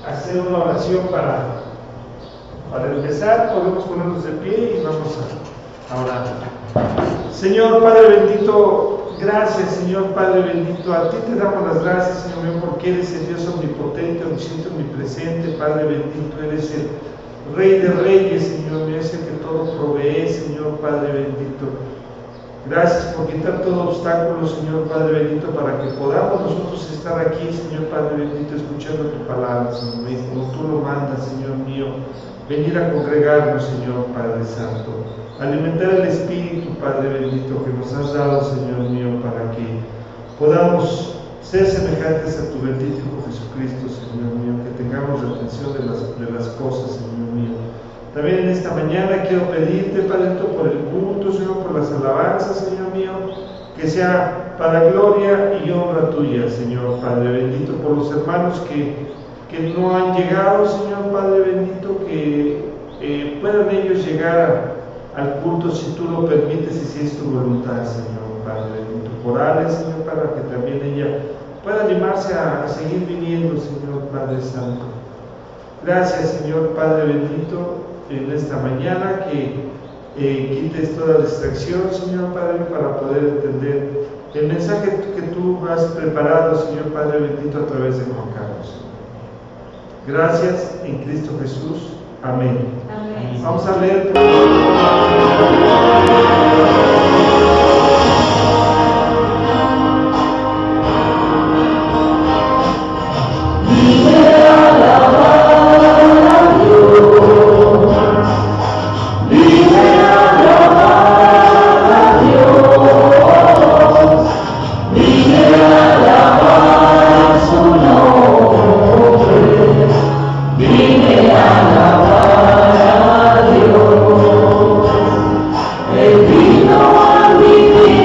hacer una oración para empezar. Podemos ponernos de pie y vamos a orar. Señor Padre bendito, gracias Señor Padre bendito, a ti te damos las gracias, Señor mío, porque eres el Dios omnipotente, omnisciente, omnipresente. Padre bendito, eres el Rey de Reyes, Señor mío, es el que todo provee, Señor Padre bendito. Gracias por quitar todo obstáculo, Señor Padre bendito, para que podamos nosotros estar aquí, Señor Padre bendito, escuchando tu palabra, Señor mío, como tú lo mandas, Señor mío. Venir a congregarnos, Señor Padre Santo, alimentar el Espíritu, Padre bendito, que nos has dado, Señor mío, para que podamos ser semejantes a tu bendito Hijo Jesucristo, Señor mío, que tengamos la atención de las cosas, Señor mío. También en esta mañana quiero pedirte, Padre bendito, por el culto, Señor, por las alabanzas, Señor mío, que sea para gloria y honra tuya, Señor Padre bendito, por los hermanos que no han llegado, Señor Padre bendito, que puedan ellos llegar al culto si tú lo permites y si es tu voluntad, Señor Padre bendito. Orarle, Señor, para que también ella pueda animarse a seguir viniendo, Señor Padre Santo. Gracias, Señor Padre bendito, en esta mañana que quites toda distracción, Señor Padre, para poder entender el mensaje que tú has preparado, Señor Padre bendito, a través de Juan Carlos. Gracias en Cristo Jesús. Amén. Amén. Vamos a leer. El vino a mi vida.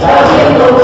Sabiendo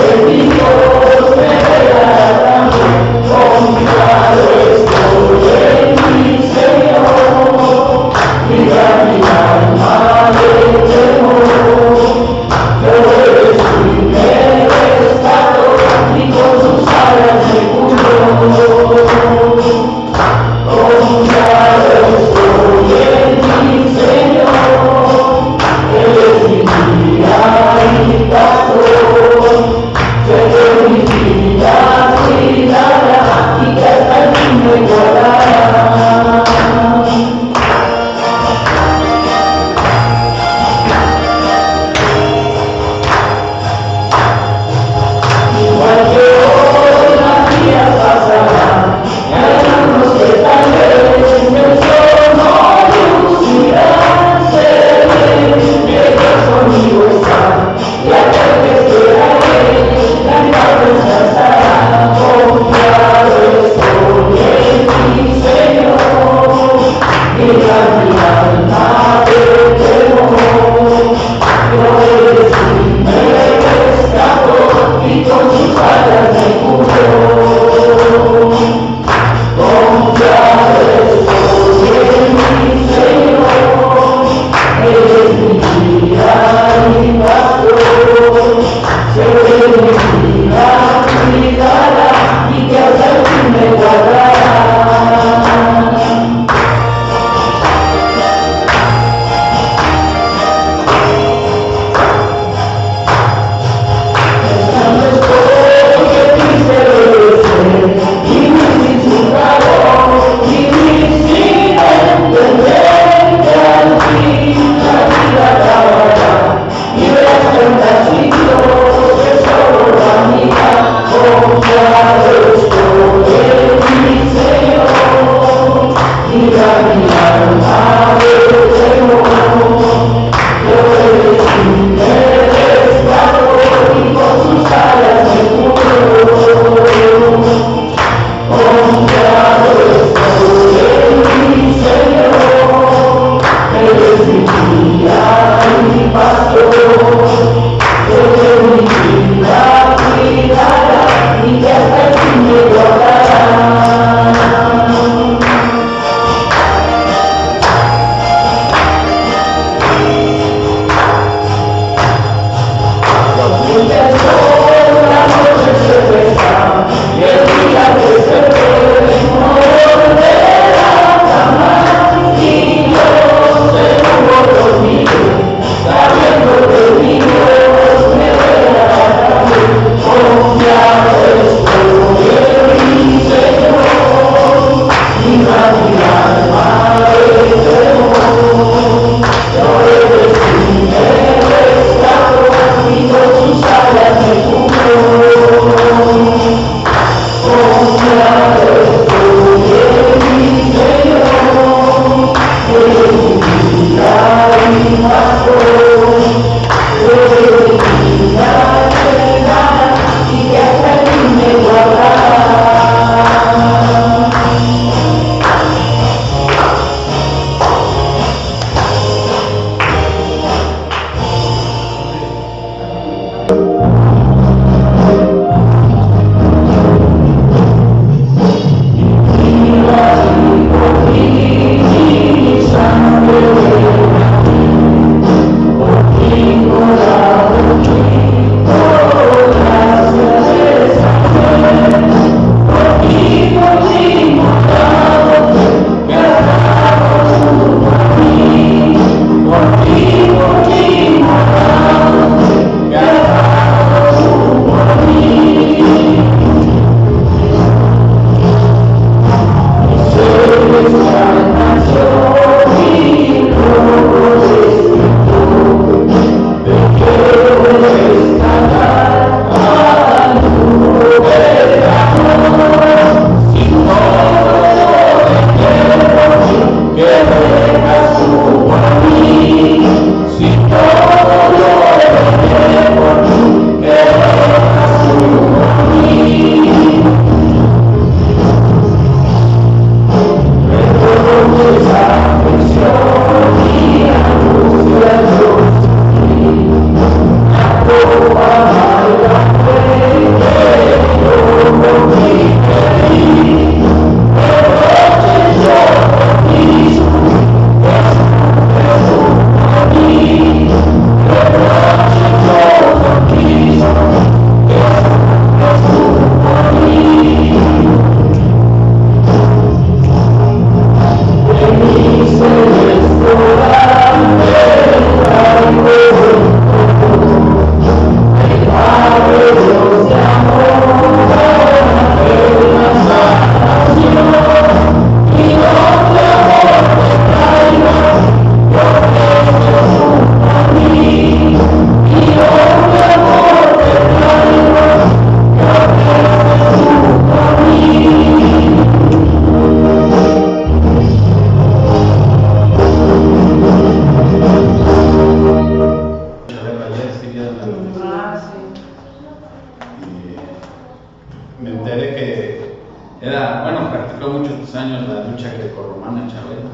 practicó muchos años la lucha grecorromana, Chabelo.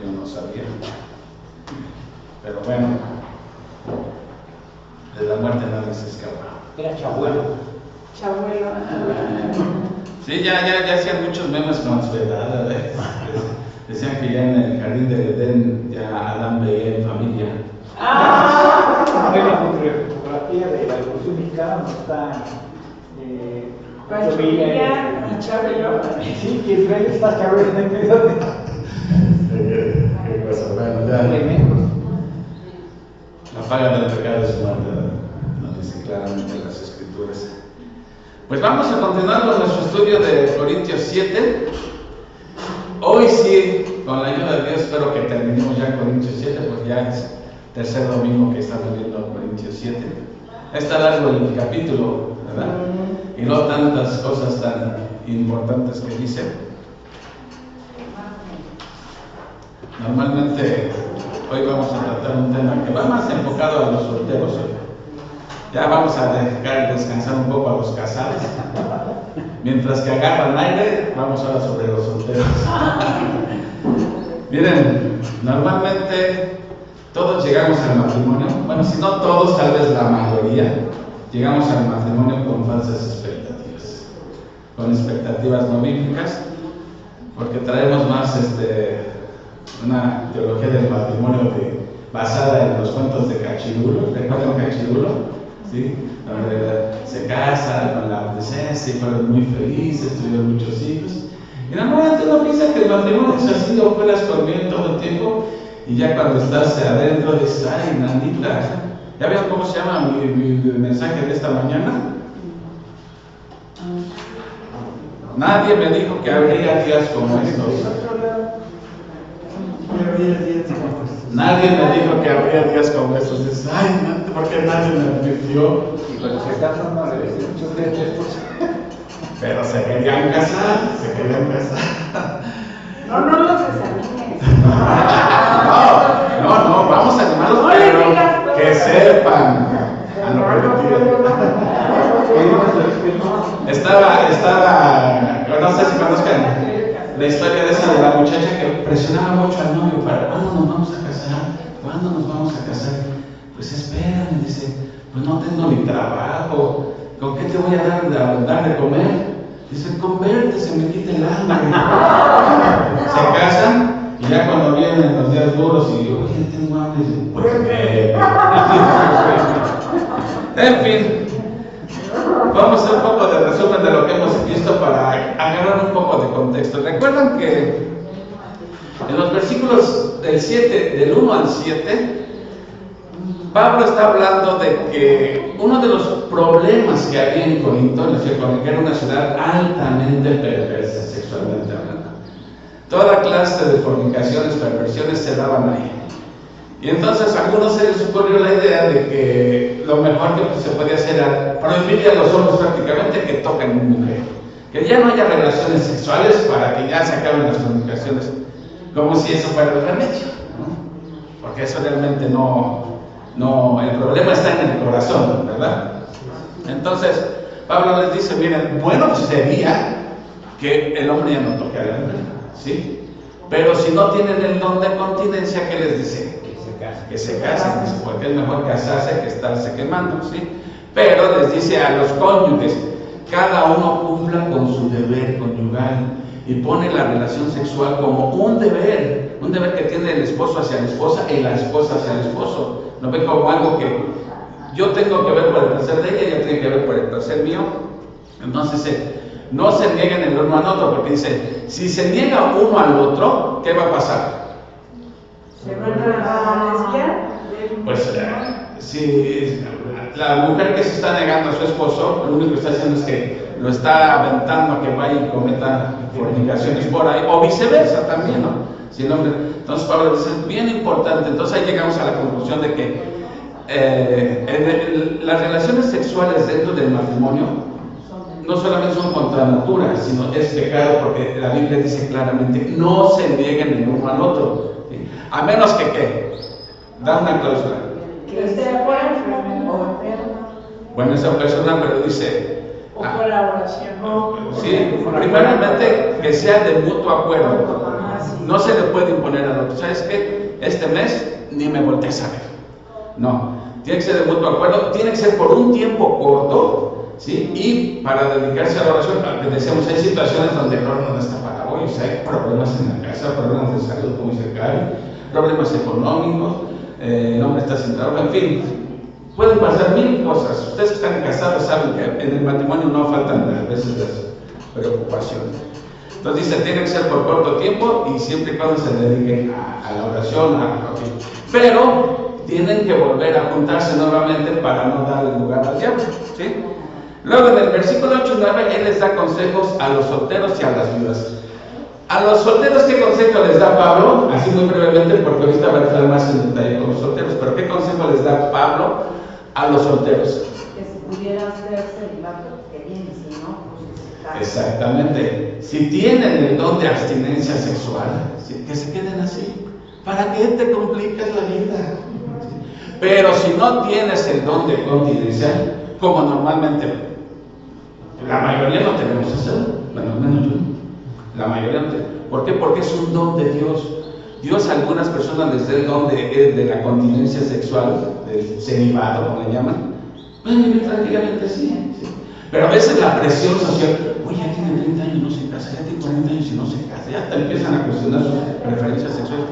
Yo no sabía. Pero bueno, de la muerte nadie se escapa. Era Chabuelo. Chabuelo. Sí, ya hacían muchos memes con su edad. Decían que ya en el jardín del Edén ya Adán veía en familia. Hay una fotografía de la Revolución Mexicana donde está Pancho Villa y Chabelo. Sí, que Israel está Chabelo en el medio de... Qué cosa, bueno, ya. La paga del pecado es muerte, nos dice claramente en las Escrituras. Pues vamos a continuar con nuestro estudio de Corintios 7. Hoy sí, con la ayuda de Dios, espero que terminemos ya Corintios 7, pues ya es tercer domingo que estamos viendo Corintios 7. Está largo el capítulo, ¿verdad? Y no tantas cosas tan importantes que dice. Normalmente hoy vamos a tratar un tema que va más enfocado a los solteros hoy. Ya vamos a dejar descansar un poco a los casados. Mientras que agarran aire, vamos ahora sobre los solteros. Miren, normalmente todos llegamos al matrimonio, bueno, si no todos, tal vez la mayoría, llegamos al matrimonio con falsas expectativas, con expectativas no bíblicas, porque traemos más una teología del matrimonio basada en los cuentos de Cachirulo. ¿Recuerdan Cachirulo? ¿Sí? Donde se casan con la princesa y fueron muy felices, tuvieron muchos hijos. Y normalmente uno piensa que el matrimonio es así, operas con bien todo el tiempo, y ya cuando estás adentro dices, ay, Nandita, ¿ya vieron cómo se llama mi mensaje de esta mañana? Nadie me dijo que habría días como estos. Nadie me dijo que habría días como estos. Dices, ay, ¿por qué nadie me advirtió? Y cuando se casan, no le dicen muchos de estos. Pero se querían casar, No los examines. No, vamos a llamarlos, pero que sepan a lo que Estaba, no sé si conozcan la historia de esa de la muchacha que presionaba mucho al novio para, ¿cuándo nos vamos a casar? ¿Cuándo nos vamos a casar? Pues espérame, dice, pues no tengo ni trabajo, ¿con qué te voy a dar de comer? Dice, convértese, me quita el hambre. Se casan y ya cuando vienen los días duros y oye, tengo hambre, dicen, pues en fin, vamos a hacer un poco de resumen de lo que hemos visto para agarrar un poco de contexto. Recuerdan que en los versículos del 1 al 7, Pablo está hablando de que uno de los problemas que había en Corinto, que era una ciudad altamente perversa sexualmente hablando, toda clase de fornicaciones, perversiones se daban ahí. Y entonces a algunos se les ocurrió la idea de que lo mejor que se podía hacer era prohibirle a los hombres prácticamente que toquen a una mujer, que ya no haya relaciones sexuales para que ya se acaben las fornicaciones, como si eso fuera el remedio, ¿no? Porque eso realmente no, el problema está en el corazón, ¿verdad? Entonces Pablo les dice, miren, bueno sería que el hombre ya no toque a la mujer, ¿sí? Pero si no tienen el don de continencia, ¿qué les dice? Que se casen, porque es mejor casarse que estarse quemando, ¿sí? Pero les dice a los cónyuges, cada uno cumpla con su deber conyugal y pone la relación sexual como un deber que tiene el esposo hacia la esposa y la esposa hacia el esposo. No ve como algo que yo tengo que ver por el placer de ella y ella tiene que ver por el placer mío. Entonces, no se nieguen el uno al otro, porque dice, si se niega uno al otro, ¿qué va a pasar? ¿Se van a desviar? Pues si la mujer que se está negando a su esposo, lo único que está haciendo es que lo está aventando a que vaya y cometa fornicaciones por ahí, o viceversa también, ¿no? Si el hombre, entonces Pablo dice, es bien importante. Entonces ahí llegamos a la conclusión de que las relaciones sexuales dentro del matrimonio no solamente son contra natura, sino es pecado, porque la Biblia dice claramente, no se nieguen el uno al otro, ¿sí? A menos que ¿qué? Da una cláusula. Que esté fuera o enfermo. Bueno, esa persona, pero dice, O colaboración. Sí, primeramente que sea de mutuo acuerdo. Ah, sí. No se le puede imponer al otro. ¿Sabes qué? Este mes ni me voltees a ver. No, tiene que ser de mutuo acuerdo, tiene que ser por un tiempo corto, ¿sí? Y para dedicarse a la oración, porque decíamos, hay situaciones donde el horno no está para hoy, o sea, hay problemas en la casa, problemas de salud, como dice Cari, problemas económicos, el hombre está sin trabajo, en fin, pueden pasar mil cosas. Ustedes que están casados saben que en el matrimonio no faltan a veces las preocupaciones. Entonces dice, tiene que ser por corto tiempo y siempre y cuando se dediquen a la oración, pero tienen que volver a juntarse nuevamente para no darle lugar al diablo, ¿sí? Luego en el versículo 8 y 9, él les da consejos a los solteros y a las viudas. A los solteros, ¿qué consejo les da Pablo? Así muy brevemente, porque ahorita va a entrar más en detalle con los solteros, pero ¿qué consejo les da Pablo a los solteros? Que si pudiera hacer celibato, que bien, si no, pues se casa. Exactamente. Si tienen el don de abstinencia sexual, que se queden así. ¿Para qué te complicas la vida? Pero si no tienes el don de continencia, como normalmente la mayoría no tenemos eso, bueno, al menos yo, la mayoría no tenemos. ¿Por qué? Porque es un don de Dios. Dios a algunas personas les da el don de la continencia sexual, del celibato, como le llaman. Pueden vivir tranquilamente así, ¿sí? Pero a veces la presión social, oye, ya tiene 30 años y no se casa, ya tiene 40 años y no se casa, ya te empiezan a cuestionar sus preferencias sexuales,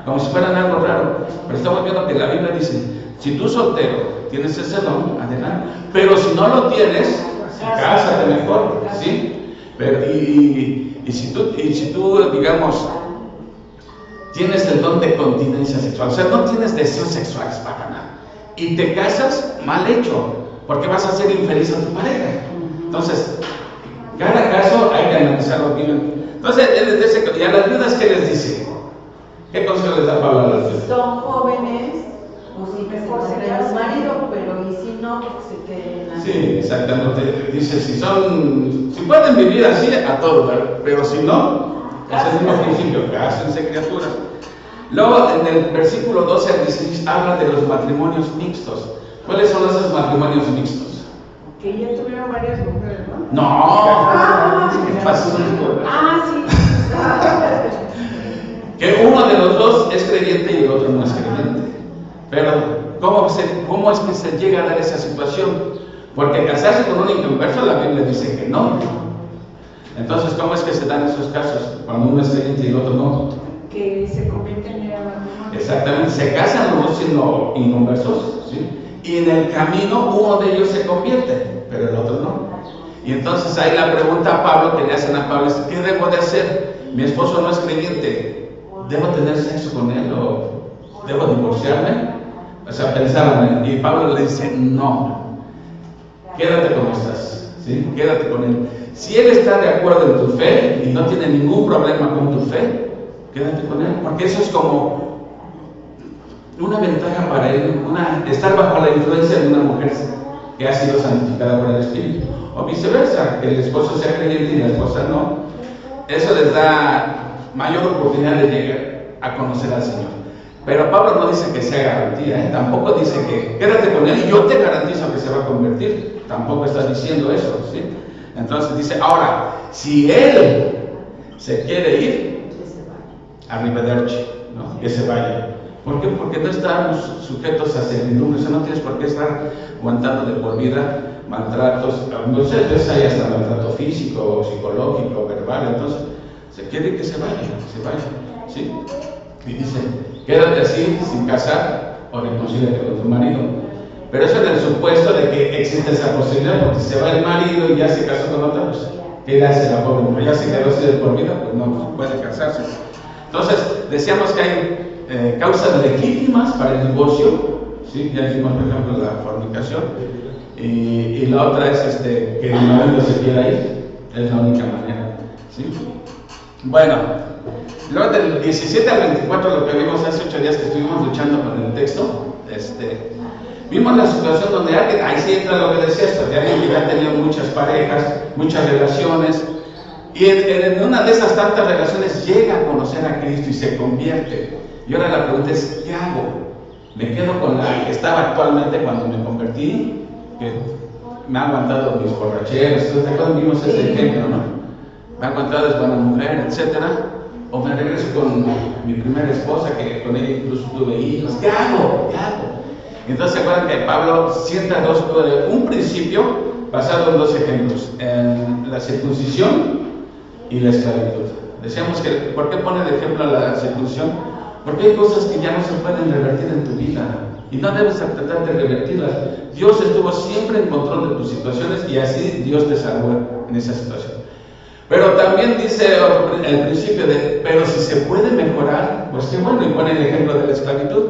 como si fueran algo raro. Pero estamos viendo que la Biblia dice, si tú soltero tienes ese don, adelante, pero si no lo tienes, cásate mejor, ¿sí? Pero, y si tú, digamos, tienes el don de continencia sexual, o sea, no tienes deseos sexuales para nada, y te casas, mal hecho, porque vas a ser infeliz a tu pareja. Entonces, cada caso hay que analizarlo bien. Entonces, él les dice, ¿y a las viudas qué les dice? ¿Qué consejo les da Pablo a las Si viudas? son jóvenes, pues sí, mejor Se se queda casen. su marido, pero y si no, pues se queden así. Sí, exactamente. Dice, si pueden vivir así, a todo dar, pero si no, es el mismo principio, cásense criaturas. Luego, en el versículo 12 al 16, habla de los matrimonios mixtos. ¿Cuáles son esos matrimonios mixtos? Que ya tuvieron varias mujeres, ¿no? No, ¿qué pasó? Sí. Que uno de los dos es creyente y el otro no es creyente. Pero, ¿cómo es que se llega a dar esa situación? Porque casarse con un inconverso, la Biblia dice que no. Entonces, ¿cómo es que se dan esos casos cuando uno es creyente y el otro no? Que se convierten en matrimonio. Exactamente, se casan los dos siendo inconversos, ¿sí? Y en el camino uno de ellos se convierte, pero el otro no. Y entonces ahí la pregunta a Pablo que le hacen a Pablo es, ¿qué debo de hacer? Mi esposo no es creyente, ¿debo tener sexo con él o debo divorciarme? O sea, pensaron, y Pablo le dice, no, quédate como estás, ¿sí? Quédate con él. Si él está de acuerdo en tu fe y no tiene ningún problema con tu fe, quédate con él, porque eso es como una ventaja para él, estar bajo la influencia de una mujer que ha sido santificada por el Espíritu, o viceversa, que el esposo sea creyente y la esposa no. Eso les da mayor oportunidad de llegar a conocer al Señor. Pero Pablo no dice que sea garantía, tampoco dice que quédate con él y yo te garantizo que se va a convertir, tampoco está diciendo eso, ¿sí? Entonces dice, ahora, si él se quiere ir, arrivederci, ¿no? Que se vaya. ¿Por qué? Porque no estamos sujetos a servidumbre, o sea, no tienes por qué estar aguantando de por vida maltratos, muchas veces hay hasta maltrato físico, psicológico, verbal, entonces se quiere que se vaya, ¿sí? Y dice, quédate así, sin casar, o reconcíliate con tu marido. Pero eso en el supuesto de que existe esa posibilidad, porque si se va el marido y ya se casó con otra, pues, ¿qué le hace la pobre mujer? Ya se quedó así de por vida, pues no puede casarse. Entonces, decíamos que hay causas legítimas para el divorcio, ¿sí? Ya dijimos, por ejemplo, la fornicación, y la otra es que el marido se quiera ir, es la única manera, ¿sí? Bueno, luego del 17 al 24, lo que vimos hace 8 días que estuvimos luchando con el texto, vimos la situación donde alguien, ahí sí entra lo que decía esto, de alguien que ha tenido muchas parejas, muchas relaciones, y en una de esas tantas relaciones llega a conocer a Cristo y se convierte. Y ahora la pregunta es, ¿qué hago? ¿Me quedo con la que estaba actualmente cuando me convertí? Que me ha aguantado mis borracheras, entonces vimos ese ejemplo, ¿no? Me ha aguantado, es buena mujer, etcétera. O me regreso con mi primera esposa, que con ella incluso tuve hijos. ¿Qué hago? ¿Qué hago? Entonces se acuerdan que Pablo sienta un principio basado en dos ejemplos, en la circuncisión y la esclavitud. Decíamos que, ¿por qué pone de ejemplo la circuncisión? Porque hay cosas que ya no se pueden revertir en tu vida y no debes tratar de revertirlas. Dios estuvo siempre en control de tus situaciones y así Dios te salvó en esa situación. Pero también dice el principio de, pero si se puede mejorar, pues qué bueno, y pone el ejemplo de la esclavitud.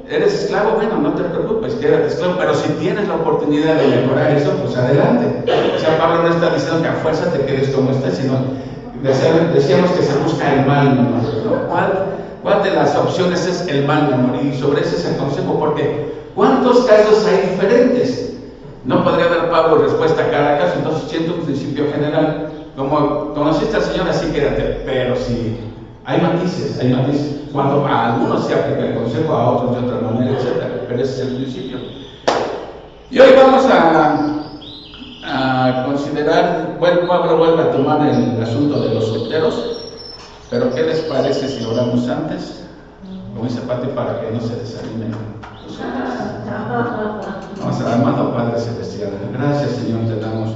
Eres esclavo, bueno, no te preocupes, quédate esclavo, pero si tienes la oportunidad de mejorar eso, pues adelante. O sea, Pablo no está diciendo que a fuerza te quedes como estás, sino decíamos que se busca el mal menor, ¿no? ¿Cuál de las opciones es el mal menor? Y sobre ese es el consejo, porque ¿cuántos casos hay diferentes? No podría dar Pablo respuesta a cada caso, entonces siento un principio general. Como conociste al Señor, así quédate, pero si hay matices, cuando a algunos se aplica el consejo, a otros de otra manera, etc. Pero ese es el principio. Y hoy vamos a considerar, Pablo vuelve a tomar el asunto de los solteros, pero ¿qué les parece si oramos antes? Como dice Pati, para que no se desanimen los solteros. Vamos a amado Padre Celestial, gracias Señor te damos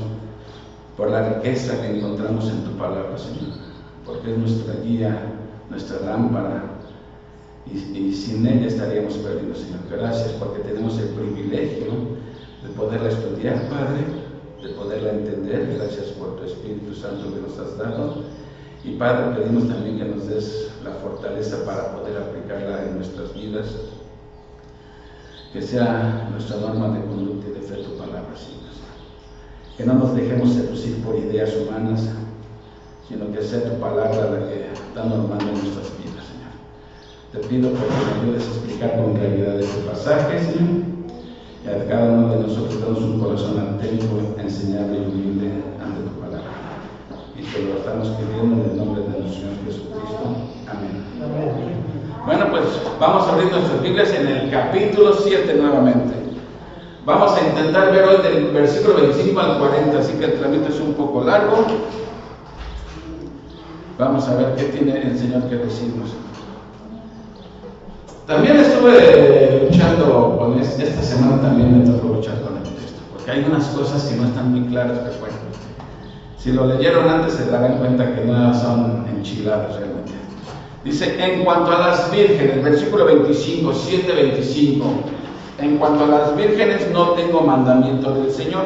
por la riqueza que encontramos en tu palabra, Señor, porque es nuestra guía, nuestra lámpara, y sin ella estaríamos perdidos, Señor. Gracias porque tenemos el privilegio de poderla estudiar, Padre, de poderla entender. Gracias por tu Espíritu Santo que nos has dado. Y Padre, pedimos también que nos des la fortaleza para poder aplicarla en nuestras vidas, que sea nuestra norma de conducta y de fe tu palabra, Señor. Que no nos dejemos seducir por ideas humanas, sino que sea tu palabra la que está normando nuestras vidas, Señor. Te pido por que me ayudes a explicar con claridad este pasaje, Señor, y a cada uno de nosotros damos un corazón atento, enseñable y humilde ante tu palabra. Y te lo estamos pidiendo en el nombre de nuestro Señor Jesucristo. Amén. Bueno, pues vamos a abrir nuestras Biblias en el capítulo 7 nuevamente. Vamos a intentar ver hoy del versículo 25 al 40, así que el trámite es un poco largo. Vamos a ver qué tiene el Señor que decirnos. También estuve luchando con esta semana, también me tocó luchar con el texto, porque hay unas cosas que no están muy claras, pero bueno, si lo leyeron antes se darán cuenta que no son enchiladas realmente. Dice, en cuanto a las vírgenes, versículo 25, 7:25. En cuanto a las vírgenes, no tengo mandamiento del Señor,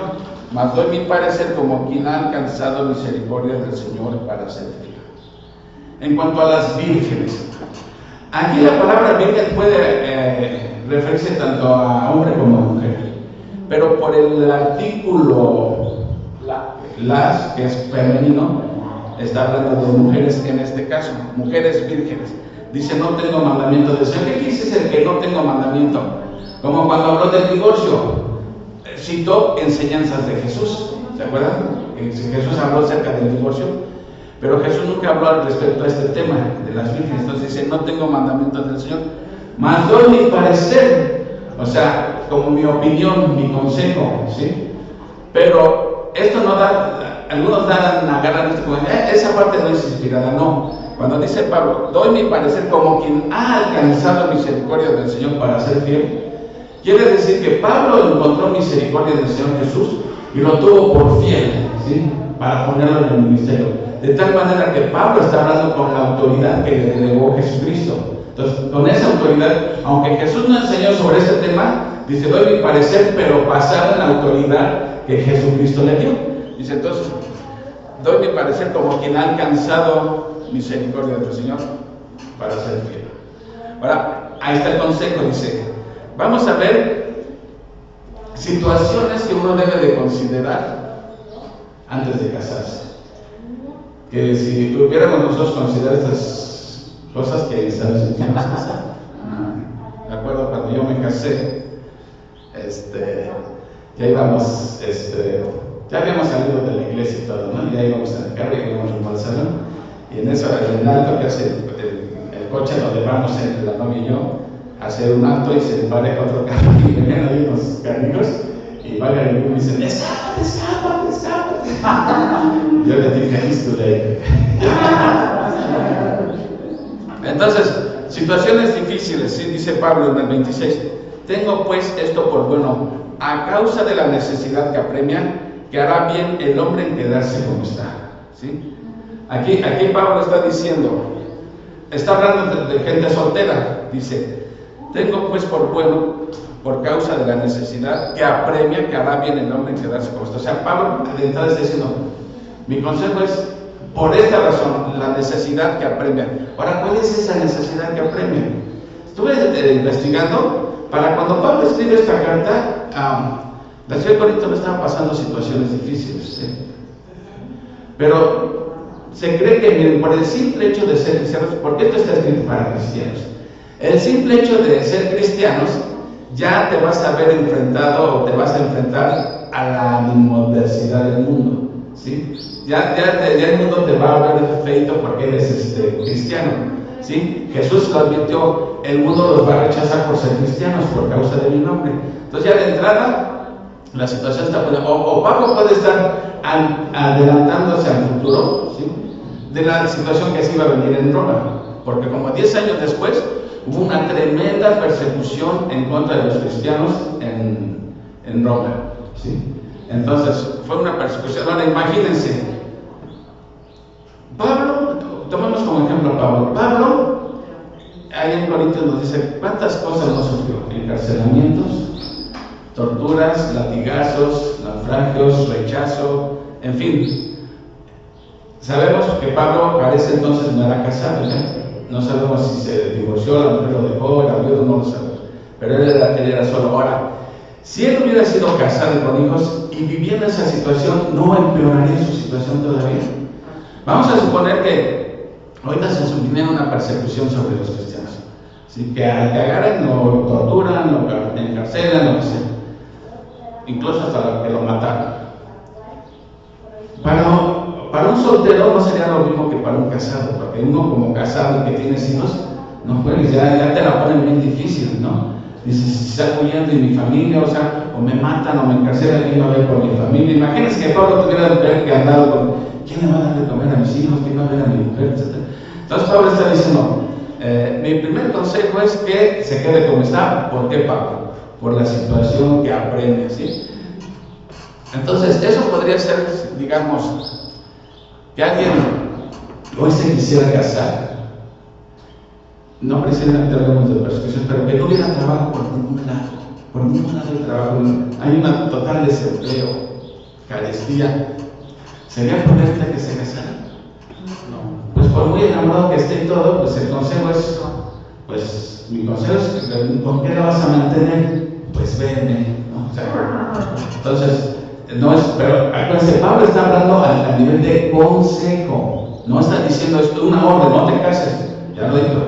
mas doy mi parecer como quien ha alcanzado misericordia del Señor para servir. En cuanto a las vírgenes, aquí la palabra virgen puede referirse tanto a hombre como a mujer, pero por el artículo las, que es femenino, está hablando de mujeres en este caso, mujeres vírgenes. Dice, no tengo mandamiento del Señor. ¿Qué dice el que no tengo mandamiento? Como cuando habló del divorcio, citó enseñanzas de Jesús, ¿se acuerdan? Jesús habló acerca del divorcio, pero Jesús nunca habló al respecto a este tema de las vírgenes. Entonces dice, no tengo mandamientos del Señor, mas doy mi parecer, o sea, como mi opinión, mi consejo, ¿sí? Pero esto no da, algunos agarran esto como, esa parte no es inspirada, no. Cuando dice Pablo, doy mi parecer como quien ha alcanzado misericordia del Señor para ser fiel, quiere decir que Pablo encontró misericordia del Señor Jesús y lo tuvo por fiel, ¿sí? Para ponerlo en el ministerio. De tal manera que Pablo está hablando con la autoridad que le delegó Jesucristo. Entonces, con esa autoridad, aunque Jesús no enseñó sobre este tema, dice, doy mi parecer, pero basado en la autoridad que Jesucristo le dio. Dice, entonces, doy mi parecer como quien ha alcanzado misericordia del Señor para ser fiel. Ahora, ahí está el consejo, dice, vamos a ver situaciones que uno debe de considerar antes de casarse. Que si hubiéramos nosotros considerado estas cosas que sabes en qué nos casamos. Me acuerdo cuando yo me casé, ya íbamos, ya habíamos salido de la iglesia y todo, ¿no? Ya íbamos en el carro y íbamos rumbo al salón. Y en eso, en el alto que hace el coche donde vamos la novia y yo, hacer un alto y se empareja otro carro y venían ahí unos carritos y vayan y me dicen, escápate, escápate, escápate. Yo le dije, he's too late. Entonces, situaciones difíciles, ¿sí? Dice Pablo en el 26, tengo pues esto por bueno, a causa de la necesidad que apremia, que hará bien el hombre en quedarse como está, ¿sí? Aquí Pablo está diciendo, está hablando de gente soltera, dice, tengo pues por bueno, por causa de la necesidad que apremia, que hará bien el hombre en quedarse como está. O sea, Pablo de entrada está diciendo, mi consejo es, por esta razón, la necesidad que apremia. Ahora, ¿cuál es esa necesidad que apremia? Estuve investigando, para cuando Pablo escribe esta carta, la ciudad de Corinto no estaba pasando situaciones difíciles, ¿sí? Pero se cree que, miren, por el simple hecho de ser cristianos, porque esto está escrito para cristianos, el simple hecho de ser cristianos, ya te vas a ver enfrentado o te vas a enfrentar a la inmodersidad del mundo, ¿sí? Ya el mundo te va a ver feito porque eres cristiano, ¿sí? Jesús lo advirtió, el mundo los va a rechazar por ser cristianos, por causa de mi nombre. Entonces ya de entrada, la situación está buena. O Pablo puede estar adelantándose al futuro, ¿sí? De la situación que se iba a venir en Roma, porque como 10 años después, hubo una tremenda persecución en contra de los cristianos en Roma, ¿sí? Entonces, fue una persecución. Ahora, imagínense, Pablo, tomemos como ejemplo a Pablo. Pablo, ahí en Corintios nos dice, ¿cuántas cosas no sufrió? Encarcelamientos, torturas, latigazos, naufragios, rechazo, en fin. Sabemos que Pablo para ese entonces no era casado, ¿ya? No sabemos si se divorció, la mujer lo dejó, era viudo, no lo sabemos. Pero él era solo. Ahora, si él hubiera sido casado con hijos y viviendo esa situación, ¿no empeoraría su situación todavía? Vamos a suponer que ahorita se viene una persecución sobre los cristianos, ¿sí? Que agarren, lo torturan, lo encarcelan, lo que sea, incluso hasta que lo mataron. Para un soltero no sería lo mismo que para un casado, porque uno como casado que tienes hijos, no puedes, ya te la ponen bien difícil, ¿no? Dices, si salgo huyendo de mi familia, o sea, o me matan o me encarcelan, ¿quién va a ver por mi familia? Imagínense que Pablo tuviera que andar con, ¿quién le va a dar de comer a mis hijos? ¿Quién va a ver a mi mujer? Etcétera. Entonces Pablo está diciendo, mi primer consejo es que se quede como está. ¿Por qué, Pablo? Por la situación que apremia, ¿sí? Entonces, eso podría ser, digamos, que alguien hoy se quisiera casar, no precisamente hablamos de persecución, pero que no hubiera trabajo por ningún lado del trabajo, hay una total desempleo, carestía. ¿Sería prudente que se casara? No. Pues por muy enamorado que esté y todo, pues el consejo es, pues mi consejo es, ¿con qué la vas a mantener? Pues veme, ¿no? O sea, entonces, no es, pero acuérdense, Pablo está hablando a nivel de consejo, no está diciendo esto, una orden, no te cases, ya lo dijo,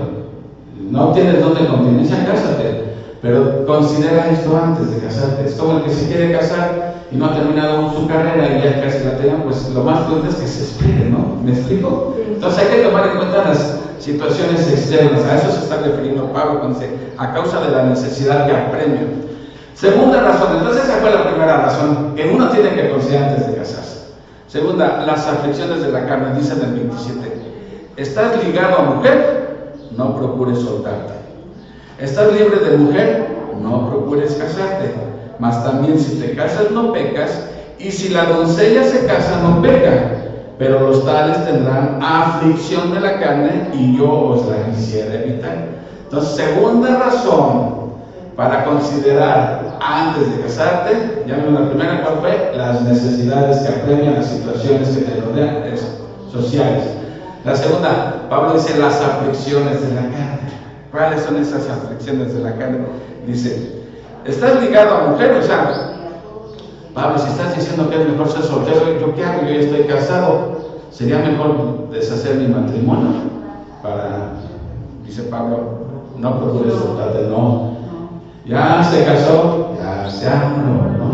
no tienes don de continencia, cásate, pero considera esto antes de casarte. Es como el que se quiere casar y no ha terminado su carrera y ya casi la tenga, pues lo más prudente es que se espere, ¿no? ¿Me explico? Entonces hay que tomar en cuenta las situaciones externas, a eso se está refiriendo Pablo cuando dice, a causa de la necesidad que apremia. Segunda razón, entonces esa fue la primera razón que uno tiene que considerar antes de casarse. Segunda, las aflicciones de la carne, dice en el 27. ¿Estás ligado a mujer? No procures soltarte. ¿Estás libre de mujer? No procures casarte. Mas también si te casas no pecas, y si la doncella se casa no peca. Pero los tales tendrán aflicción de la carne, y yo os la quisiera evitar. Entonces, segunda razón para considerar antes de casarte, ya vimos la primera, ¿cuál fue? Las necesidades que apremian, las situaciones que te rodean, sociales. La segunda, Pablo dice las aflicciones de la carne. ¿Cuáles son esas aflicciones de la carne? Dice, ¿estás ligado a mujer? O sea, Pablo, si estás diciendo que es mejor ser soltero, ¿yo qué hago? Yo ya estoy casado. ¿Sería mejor deshacer mi matrimonio? Dice Pablo, no procures soltarte, no. Ya se casó, ya se amó, ¿no?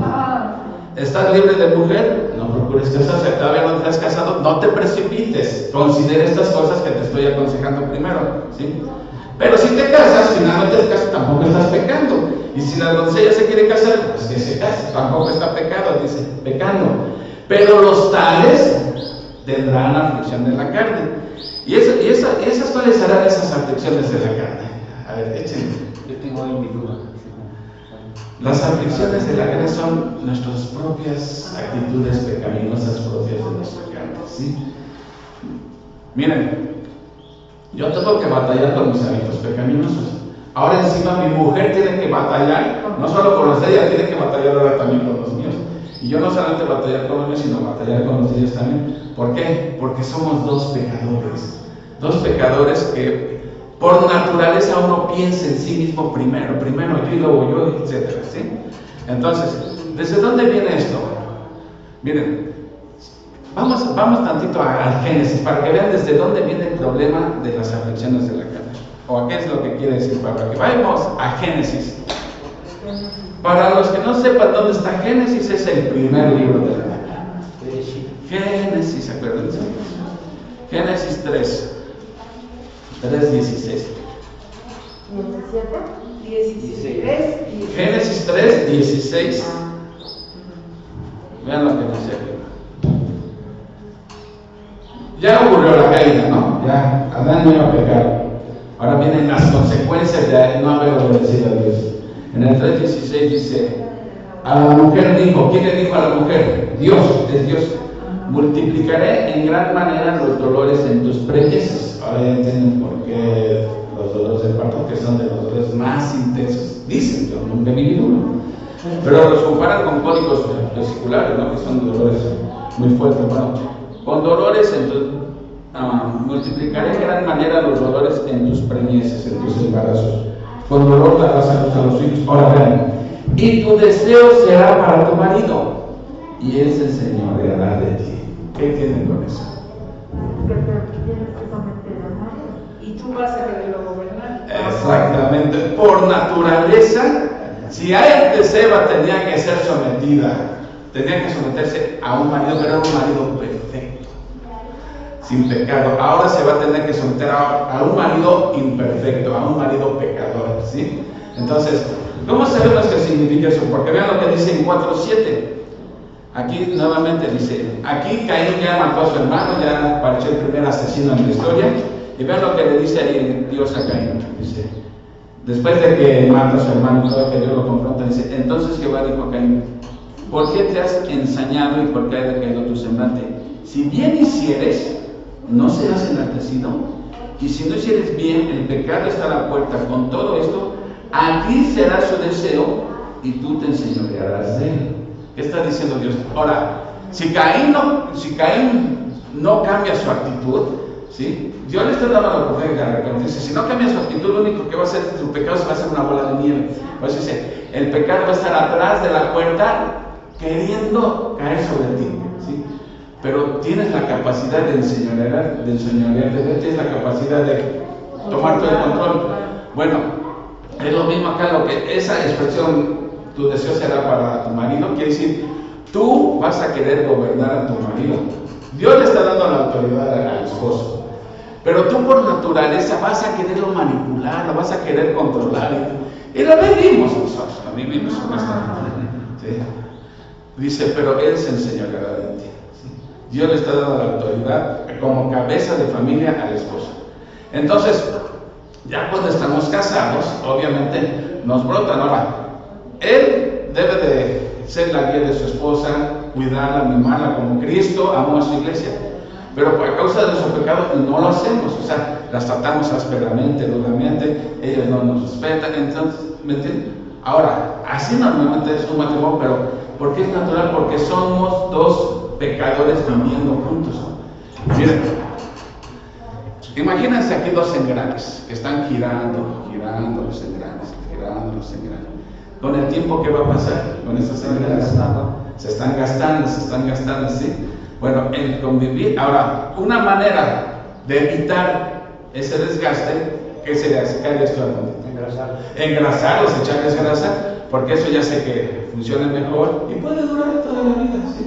¿Estás libre de mujer? No procures casarse. Todavía no te has casado, no te precipites. Considera estas cosas que te estoy aconsejando primero, ¿sí? Pero si te casas, finalmente te casas, tampoco estás pecando. Y si la doncella se quiere casar, pues que se case, tampoco está pecado, dice, pecando. Pero los tales tendrán aflicción de la carne. ¿Y esas cuáles serán esas aflicciones de la carne? A ver, échenle. Yo tengo ahí mi duda. Las aflicciones de la carne son nuestras propias actitudes pecaminosas propias de nuestra carne, ¿sí? Miren, yo tengo que batallar con mis hábitos pecaminosos. Ahora encima mi mujer tiene que batallar, no solo con los de ella, tiene que batallar ahora también con los míos. Y yo no solamente batallar con los míos, sino batallar con los de ellos también. ¿Por qué? Porque somos dos pecadores. Dos pecadores que por naturaleza uno piensa en sí mismo primero yo y luego yo, etc. ¿Sí? Entonces, ¿desde dónde viene esto? Miren, vamos tantito al Génesis para que vean desde dónde viene el problema de las aflicciones de la carne. ¿O qué es lo que quiere decir Pablo? Que vayamos a Génesis. Para los que no sepan dónde está Génesis, es el primer libro de la Biblia. Génesis, acuérdense. Génesis 3. 3:16. 16. Génesis 3:16. Vean lo que dice aquí. Ya ocurrió la caída, ¿no? Ya Adán no iba a pecar. Ahora vienen las consecuencias de no haber obedecido a Dios. En el 3:16 dice, a la mujer dijo, ¿quién le dijo a la mujer? Dios, es Dios. Multiplicaré en gran manera los dolores en tus preñeces. Ahora ya entienden por qué los dolores del parto, que son de los dolores más intensos. Dicen, yo nunca he vivido uno. Pero los comparan con cólicos vesiculares, ¿no? Que son dolores muy fuertes. Bueno, con dolores multiplicaré en gran manera los dolores en tus preñeces, en tus embarazos. Con dolor darás a los hijos. Ahora vean, y tu deseo será para tu marido, y él se enseñoreará de ti. ¿Qué tienen con eso? Y tú vas a quererlo gobernar. Exactamente. Por naturaleza, si a él de Eva tenía que ser sometida, tenía que someterse a un marido, pero era un marido perfecto, sin pecado. Ahora se va a tener que someter a un marido imperfecto, a un marido pecador, ¿sí? Entonces, ¿cómo sabemos qué significa eso? Porque vean lo que dice en 4:7. Aquí nuevamente dice, aquí Caín ya mató a su hermano, ya apareció el primer asesino en la historia, y vean lo que le dice ahí Dios a Caín. Dice, después de que mata a su hermano, todo que Dios lo confronta, dice, entonces Jehová dijo a Caín, ¿por qué te has ensañado y por qué ha decaído tu semblante? Si bien hicieres, no serás enaltecido, y si no hicieres bien, el pecado está a la puerta. Con todo esto, aquí será su deseo, y tú te enseñorearás de él. ¿Qué está diciendo Dios? Ahora, si Caín no cambia su actitud, ¿sí? Dios le está dando la oportunidad de arrepentirse. Si no cambia su actitud, lo único que va a hacer, su pecado se va a hacer una bola de nieve. Por eso dice, el pecado va a estar atrás de la puerta queriendo caer sobre ti, ¿sí? Pero tienes la capacidad de enseñorearte de él, tienes la capacidad de tomar todo el control. Bueno, es lo mismo acá, lo que esa expresión, tu deseo será para tu marido, quiere decir, tú vas a querer gobernar a tu marido. Dios le está dando la autoridad al esposo, pero tú por naturaleza vas a quererlo manipular, lo vas a querer controlar. Y lo vivimos nosotros, lo vivimos honestamente, ¿sí? Dice, pero él se enseñoreará de ti, ¿sí? Dios le está dando la autoridad como cabeza de familia al esposo. Entonces, ya cuando estamos casados, obviamente nos brotan. Ahora, él debe de ser la guía de su esposa, cuidarla, mimarla como Cristo amó a su iglesia. Pero por causa de nuestro pecado no lo hacemos, o sea, las tratamos ásperamente, duramente, ellos no nos respetan, entonces, ¿me entienden? Ahora, así normalmente es un matrimonio, pero ¿por qué es natural? Porque somos dos pecadores viviendo juntos. Miren, imagínense aquí dos engranes que están girando los engranes. Con el tiempo, ¿qué va a pasar con esos engranes? Se están gastando, ¿sí? Bueno, el convivir. Ahora, una manera de evitar ese desgaste, ¿qué sería? ¿Qué haría esto? Engrasarlos, echarles grasa, porque eso ya sé que funciona mejor y puede durar toda la vida, ¿sí?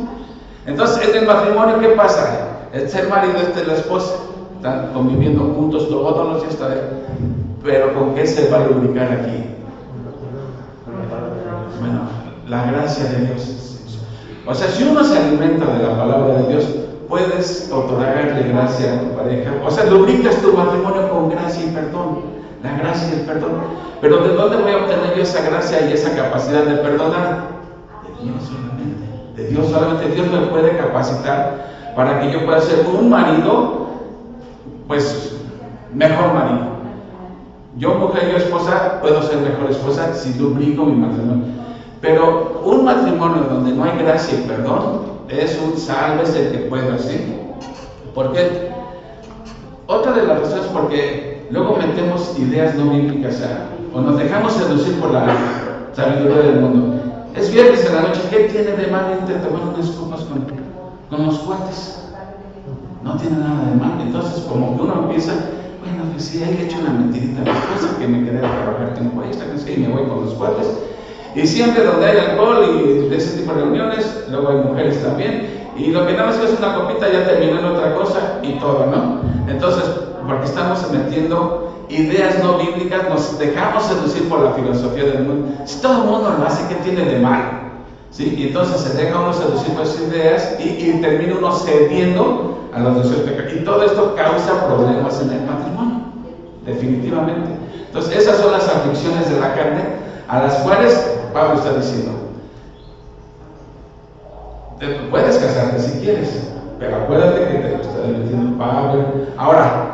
Entonces, en el matrimonio, ¿qué pasa? Este es el marido, este es la esposa, están conviviendo juntos todos los días, pero ¿con qué se va a lubricar aquí? Bueno, la gracia de Dios es eso. O sea, si uno se alimenta de la palabra de Dios, puedes otorgarle gracia a tu pareja. O sea, lubricas tu matrimonio con gracia y perdón. La gracia y el perdón. Pero ¿de dónde voy a obtener yo esa gracia y esa capacidad de perdonar? De Dios solamente. De Dios solamente. Dios me puede capacitar para que yo pueda ser un marido, pues, mejor marido. Yo, mujer, yo esposa, puedo ser mejor esposa si lubrico mi matrimonio. Pero un matrimonio donde no hay gracia y perdón es un sálvese el que pueda, ¿sí? ¿Por qué? Otra de las razones es porque luego metemos ideas no bíblicas o nos dejamos seducir por la sabiduría del mundo. Es viernes en la noche, ¿qué tiene de malo irte a tomar unas copas con los cuates? No tiene nada de malo. Entonces, como que uno empieza, bueno, pues sí, ahí le echo una mentirita a mi esposa que me quedé a trabajar tiempo extra, y me voy con los cuates. Y siempre donde hay alcohol y de ese tipo de reuniones, luego hay mujeres también, y lo que nada más es una copita ya terminó en otra cosa y todo, ¿no? Entonces, porque estamos metiendo ideas no bíblicas, nos dejamos seducir por la filosofía del mundo. Si todo el mundo lo hace, ¿qué tiene de malo? ¿Sí? Y entonces se deja uno seducir por esas ideas y termina uno cediendo a los deseos pecados. Y todo esto causa problemas en el matrimonio, definitivamente. Entonces, esas son las aflicciones de la carne a las cuales Pablo está diciendo: puedes casarte si quieres, pero acuérdate que te lo está metiendo Pablo. Ahora,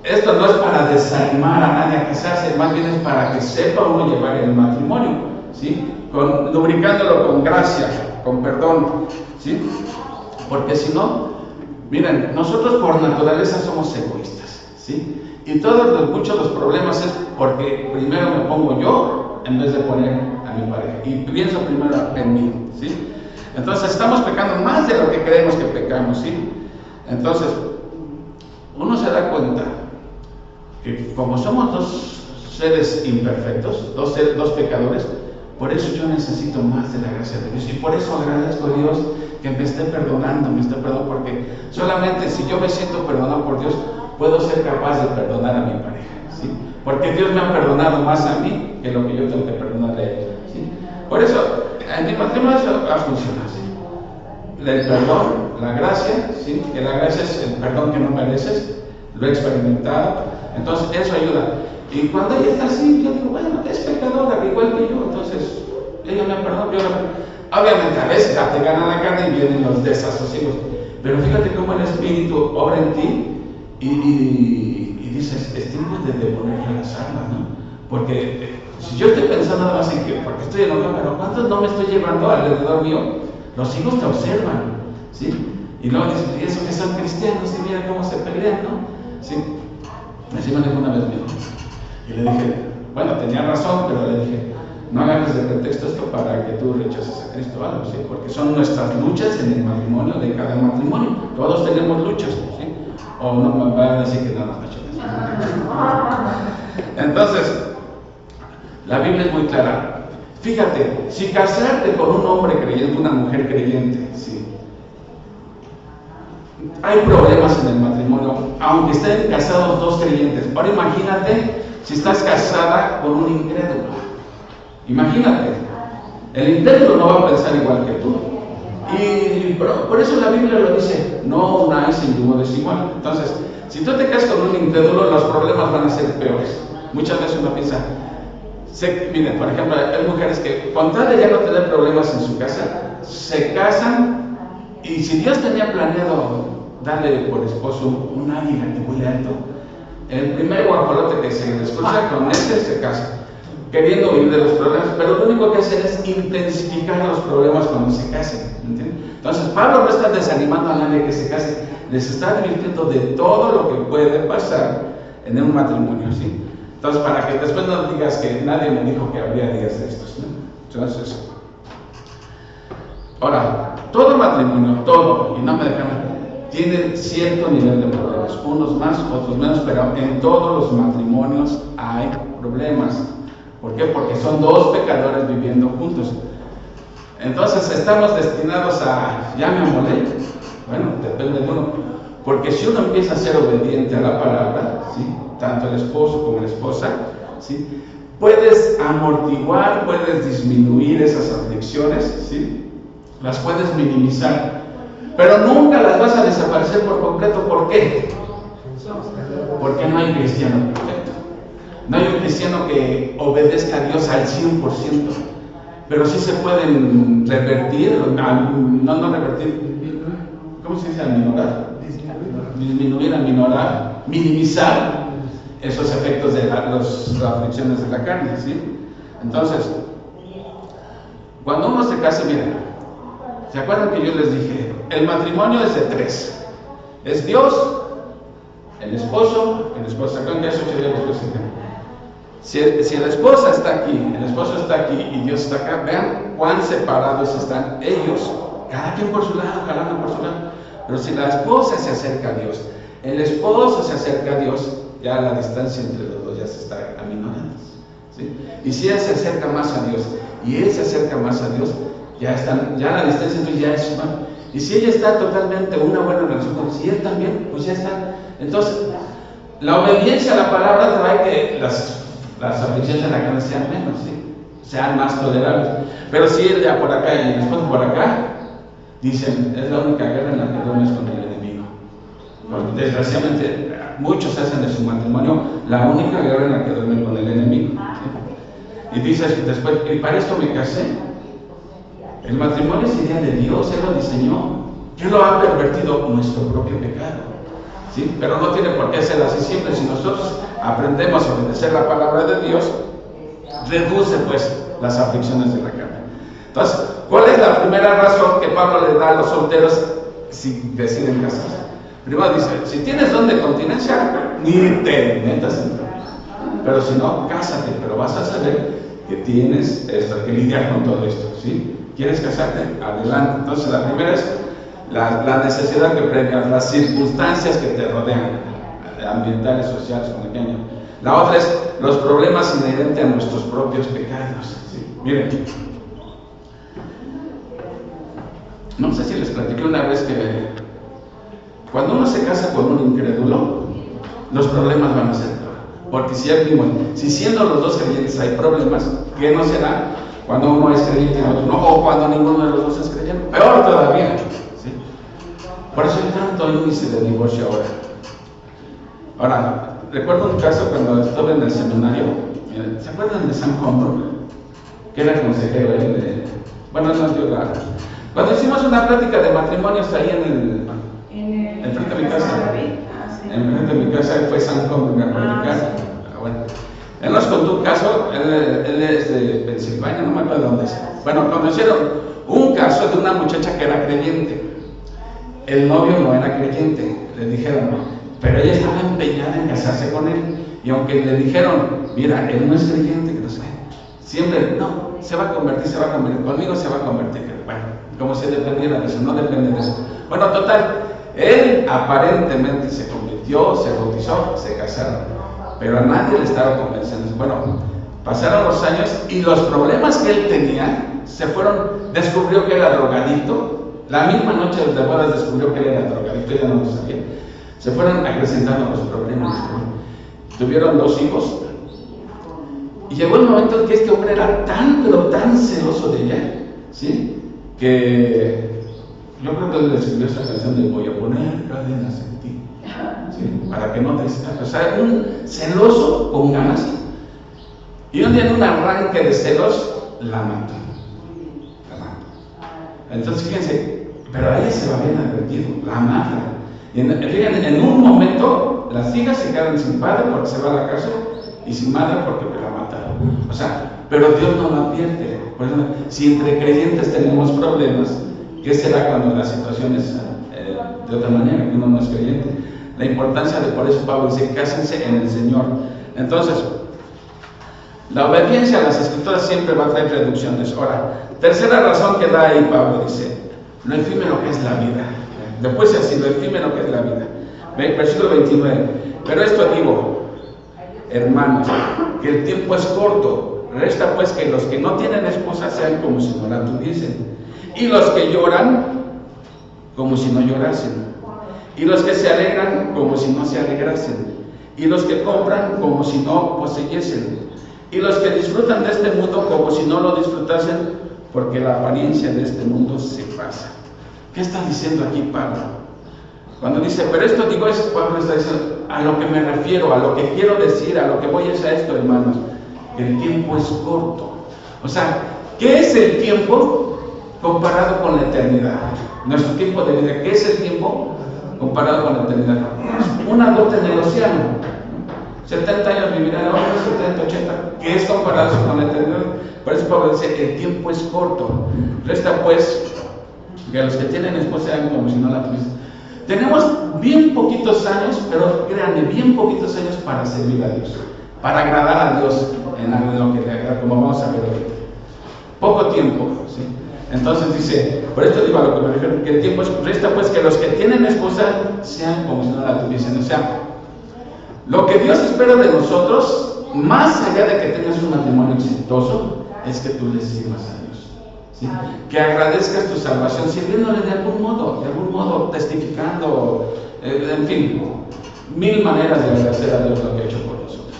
esto no es para desanimar a nadie a casarse, más bien es para que sepa uno llevar el matrimonio, ¿sí? Lubricándolo con gracia, con perdón, ¿sí? Porque si no, miren, nosotros por naturaleza somos egoístas, ¿sí? Y muchos de los problemas es porque primero me pongo yo en vez de poner a mi pareja, y pienso primero en mí, ¿sí? Entonces estamos pecando más de lo que creemos que pecamos, ¿sí? Entonces, uno se da cuenta que como somos dos seres imperfectos, dos pecadores, por eso yo necesito más de la gracia de Dios, y por eso agradezco a Dios que me esté perdonando, porque solamente si yo me siento perdonado por Dios, puedo ser capaz de perdonar a mi pareja, ¿sí? Porque Dios me ha perdonado más a mí que lo que yo tengo que perdonar a ella, ¿sí? Por eso, en mi matrimonio ha funcionado así. El perdón, la gracia, ¿sí? Que la gracia es el perdón que no mereces, lo he experimentado, entonces eso ayuda. Y cuando ella está así, yo digo, bueno, es pecadora, igual que yo, entonces ella me perdona, obviamente a veces te gana la carne y vienen los desasosiegos, pero fíjate cómo el Espíritu obra en ti y dices, es tiempo de devolverle las armas, ¿no? Porque si yo estoy pensando nada más en que, porque estoy enojado, pero ¿cuántos no me estoy llevando alrededor mío? Los hijos te observan, ¿sí? Y luego dicen, y eso que son cristianos, y mira cómo se pelean, ¿no? ¿Sí? Así me dijo una vez mi hijo. Y le dije, bueno, tenía razón, pero le dije, no hagas de pretexto esto para que tú rechaces a Cristo o algo, ¿sí? Porque son nuestras luchas en el matrimonio, de cada matrimonio. Todos tenemos luchas, ¿sí? O no me van a decir que nada más luchas. Entonces, la Biblia es muy clara. Fíjate, si casarte con un hombre creyente, una mujer creyente, ¿sí? Hay problemas en el matrimonio, aunque estén casados dos creyentes. Ahora imagínate si estás casada con un incrédulo. Imagínate, el incrédulo no va a pensar igual que tú. Y por eso la Biblia lo dice, no unáis en yugo desigual. Entonces, si tú te casas con un incrédulo, los problemas van a ser peores. Muchas veces uno piensa, miren, por ejemplo, hay mujeres que con tal de ya no tener problemas en su casa, se casan, y si Dios tenía planeado darle por esposo un águila que vuele alto, el primer guajolote que se les cruza, con ese se casa, queriendo huir de los problemas, pero lo único que hacen es intensificar los problemas cuando se casen, ¿entiendes? Entonces Pablo no está desanimando a nadie que se case, les está advirtiendo de todo lo que puede pasar en un matrimonio, ¿sí? Entonces, para que después no digas que nadie me dijo que habría días de estos, ¿no? Entonces, ahora, todo matrimonio, todo, y no me dejan, tiene cierto nivel de problemas, unos más, otros menos, pero en todos los matrimonios hay problemas. ¿Por qué? Porque son dos pecadores viviendo juntos. Entonces, estamos destinados a, ya me amolé, bueno, depende de uno, porque si uno empieza a ser obediente a la palabra, ¿sí? Tanto el esposo como la esposa, ¿sí? puedes amortiguar, puedes disminuir esas aflicciones, ¿sí? Las puedes minimizar, pero nunca las vas a desaparecer por completo. ¿Por qué? Porque no hay cristiano perfecto. No hay un cristiano que obedezca a Dios al 100%, pero sí se pueden revertir, no revertir, ¿cómo se dice? Aminorar. Disminuir, aminorar, minimizar esos efectos de las aflicciones de la carne, ¿sí? Entonces, cuando uno se casa, miren, ¿se acuerdan que yo les dije? El matrimonio es de tres. Es Dios, el esposo, ¿se acuerdan que eso sería el esposo? Si la esposa está aquí, el esposo está aquí y Dios está acá, vean cuán separados están ellos, cada quien por su lado, cada uno por su lado. Pero si la esposa se acerca a Dios, el esposo se acerca a Dios, ya la distancia entre los dos ya se está aminorando, ¿sí? Y si ella se acerca más a Dios y él se acerca más a Dios, ya la distancia entre ellos ya es más. Y si ella está totalmente en una buena relación con Dios y él también, pues ya está. Entonces, la obediencia a la palabra trae que las aflicciones de la carne sean menos, ¿sí? Sean más tolerables. Pero si él ya por acá y el esposo por acá, dicen, es la única guerra en la que duermes con el enemigo. Porque desgraciadamente muchos hacen de su matrimonio la única guerra en la que duermen con el enemigo, ¿sí? Y dices después, y para esto me casé. El matrimonio es idea de Dios, Él lo diseñó. Él lo ha pervertido nuestro propio pecado, ¿sí? Pero no tiene por qué ser así siempre. Si nosotros aprendemos a obedecer la palabra de Dios, reduce pues las aflicciones de la carne. Entonces, ¿cuál es la primera razón que Pablo le da a los solteros si deciden casarse? Primero dice, si tienes don de continencia, ni te metas en problema. Pero si no, cásate, pero vas a saber que tienes que lidiar con todo esto, ¿sí? ¿Quieres casarte? Adelante. Entonces, la primera es la necesidad que premias, las circunstancias que te rodean, ambientales, sociales, como que. La otra es los problemas inherentes a nuestros propios pecados, ¿sí? Miren, no sé si les platiqué una vez que cuando uno se casa con un incrédulo, los problemas van a ser peor. Porque si siendo los dos creyentes hay problemas, ¿qué no será cuando uno es creyente y el otro no? O cuando ninguno de los dos es creyente, peor todavía, ¿sí? Por eso hay tanto índice de divorcio ahora. Ahora, recuerdo un caso cuando estuve en el seminario. ¿Se acuerdan de Sam Comfort? Que era consejero de... Bueno, no dio la... Cuando hicimos una plática de matrimonios ahí en frente de mi casa, en frente de mi casa fue Sam Comfort a platicar. Bueno, él nos contó un caso. Él es de Pensilvania, no me acuerdo de dónde es. Bueno, conocieron un caso de una muchacha que era creyente. El novio no era creyente, le dijeron, pero ella estaba empeñada en casarse con él. Y aunque le dijeron, mira, él no es creyente, que no sé, siempre, no, se va a convertir, conmigo se va a convertir. Bueno, como si dependiera de eso, no depende de eso. Bueno, total, él aparentemente se convirtió, se bautizó, se casaron, pero a nadie le estaba convenciendo. Bueno, pasaron los años y los problemas que él tenía descubrió que era drogadicto. La misma noche de bodas descubrió que él era drogadicto, ella no lo sabía. Se fueron acrecentando los problemas. Tuvieron 2 hijos. Y llegó el momento en que este hombre era tan, pero tan celoso de ella, ¿sí? Que yo creo que él escribió esta canción de voy a poner cadenas en ti, ¿sí? Para que no te escapes. O sea, un celoso con ganas. Y un día en un arranque de celos, la mató. Entonces, fíjense, pero a ella se va bien advertido, la mata. Y en un momento, las hijas se quedan sin padre porque se va a la cárcel y sin madre porque la mataron. O sea, pero Dios no la advierte. Por eso, si entre creyentes tenemos problemas, ¿qué será cuando la situación es de otra manera, que uno no es creyente? La importancia de, por eso Pablo dice, cásense en el Señor. Entonces, la obediencia a las Escrituras siempre va a traer reducciones. Ahora, tercera razón que da ahí Pablo, dice, lo efímero que es la vida. Después así, lo efímero que es la vida. Versículo 29. Pero esto digo, hermanos, que el tiempo es corto. Resta pues que los que no tienen esposa sean como si no la tuviesen. Y los que lloran, como si no llorasen. Y los que se alegran, como si no se alegrasen. Y los que compran, como si no poseyesen. y los que disfrutan de este mundo como si no lo disfrutasen, porque la apariencia de este mundo se pasa. ¿Qué está diciendo aquí Pablo? Cuando dice, pero esto digo, es Pablo está diciendo, a lo que me refiero, a lo que quiero decir, a lo que voy es a esto, hermanos, que el tiempo es corto. O sea, ¿qué es el tiempo comparado con la eternidad? Nuestro tiempo de vida, ¿qué es el tiempo comparado con la eternidad? Una gota en el océano. 70 años vivirán ahora, 70, 80, ¿qué es comparado con la eternidad? Por eso Pablo dice, el tiempo es corto. Resta pues que los que tienen esposa sean como si no la tuviesen. Tenemos bien poquitos años, pero créanme, bien poquitos años para servir a Dios, para agradar a Dios en lo que le agrada, como vamos a ver hoy. Poco tiempo, ¿sí? Entonces dice, por esto digo a lo que me refiero, que el tiempo es, resta pues que los que tienen esposa sean como si no la tuviesen. O sea, lo que Dios espera de nosotros, más allá de que tengas un matrimonio exitoso, es que tú le sirvas a Dios, ¿sí? Que agradezcas tu salvación sirviéndole de algún modo, testificando, en fin, mil maneras de agradecer a Dios lo que ha hecho por nosotros.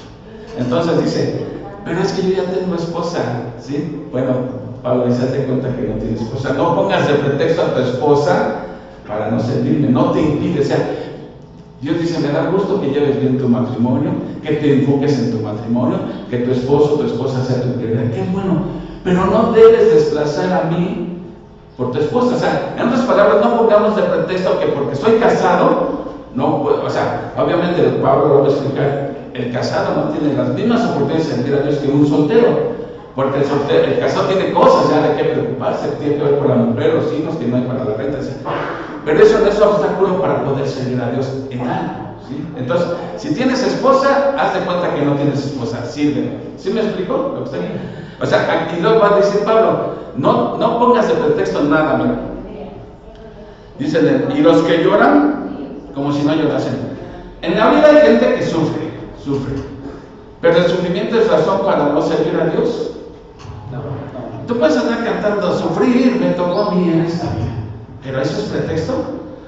Entonces dice, pero es que yo ya tengo esposa, ¿sí? Bueno, Pablo dice, hazte cuenta que no tienes esposa, no pongas de pretexto a tu esposa para no servirme, no te impide, o sea, Dios dice, me da gusto que lleves bien tu matrimonio, que te enfoques en tu matrimonio, que tu esposo o tu esposa sea tu prioridad, qué bueno, pero no debes desplazar a mí por tu esposa. O sea, en otras palabras, no pongamos de pretexto que porque estoy casado, no puedo, o sea, obviamente Pablo lo va a explicar, el casado no tiene las mismas oportunidades de servir a Dios que un soltero, porque el casado tiene cosas ya de qué preocuparse, tiene que ver por la mujer, los hijos, que no hay para la renta, ¿sí? Pero eso no es un obstáculo para poder servir a Dios en algo, ¿sí? Entonces, si tienes esposa, haz de cuenta que no tienes esposa, sirve. ¿Sí me explico lo que está aquí? O sea, aquí luego va a decir Pablo, no pongas de pretexto nada, mira. Dice, y los que lloran, como si no llorasen. En la vida hay gente que sufre. Pero el sufrimiento es razón para no servir a Dios. Tú puedes andar cantando, sufrir, me tocó a mí en esta vida. Pero eso es pretexto.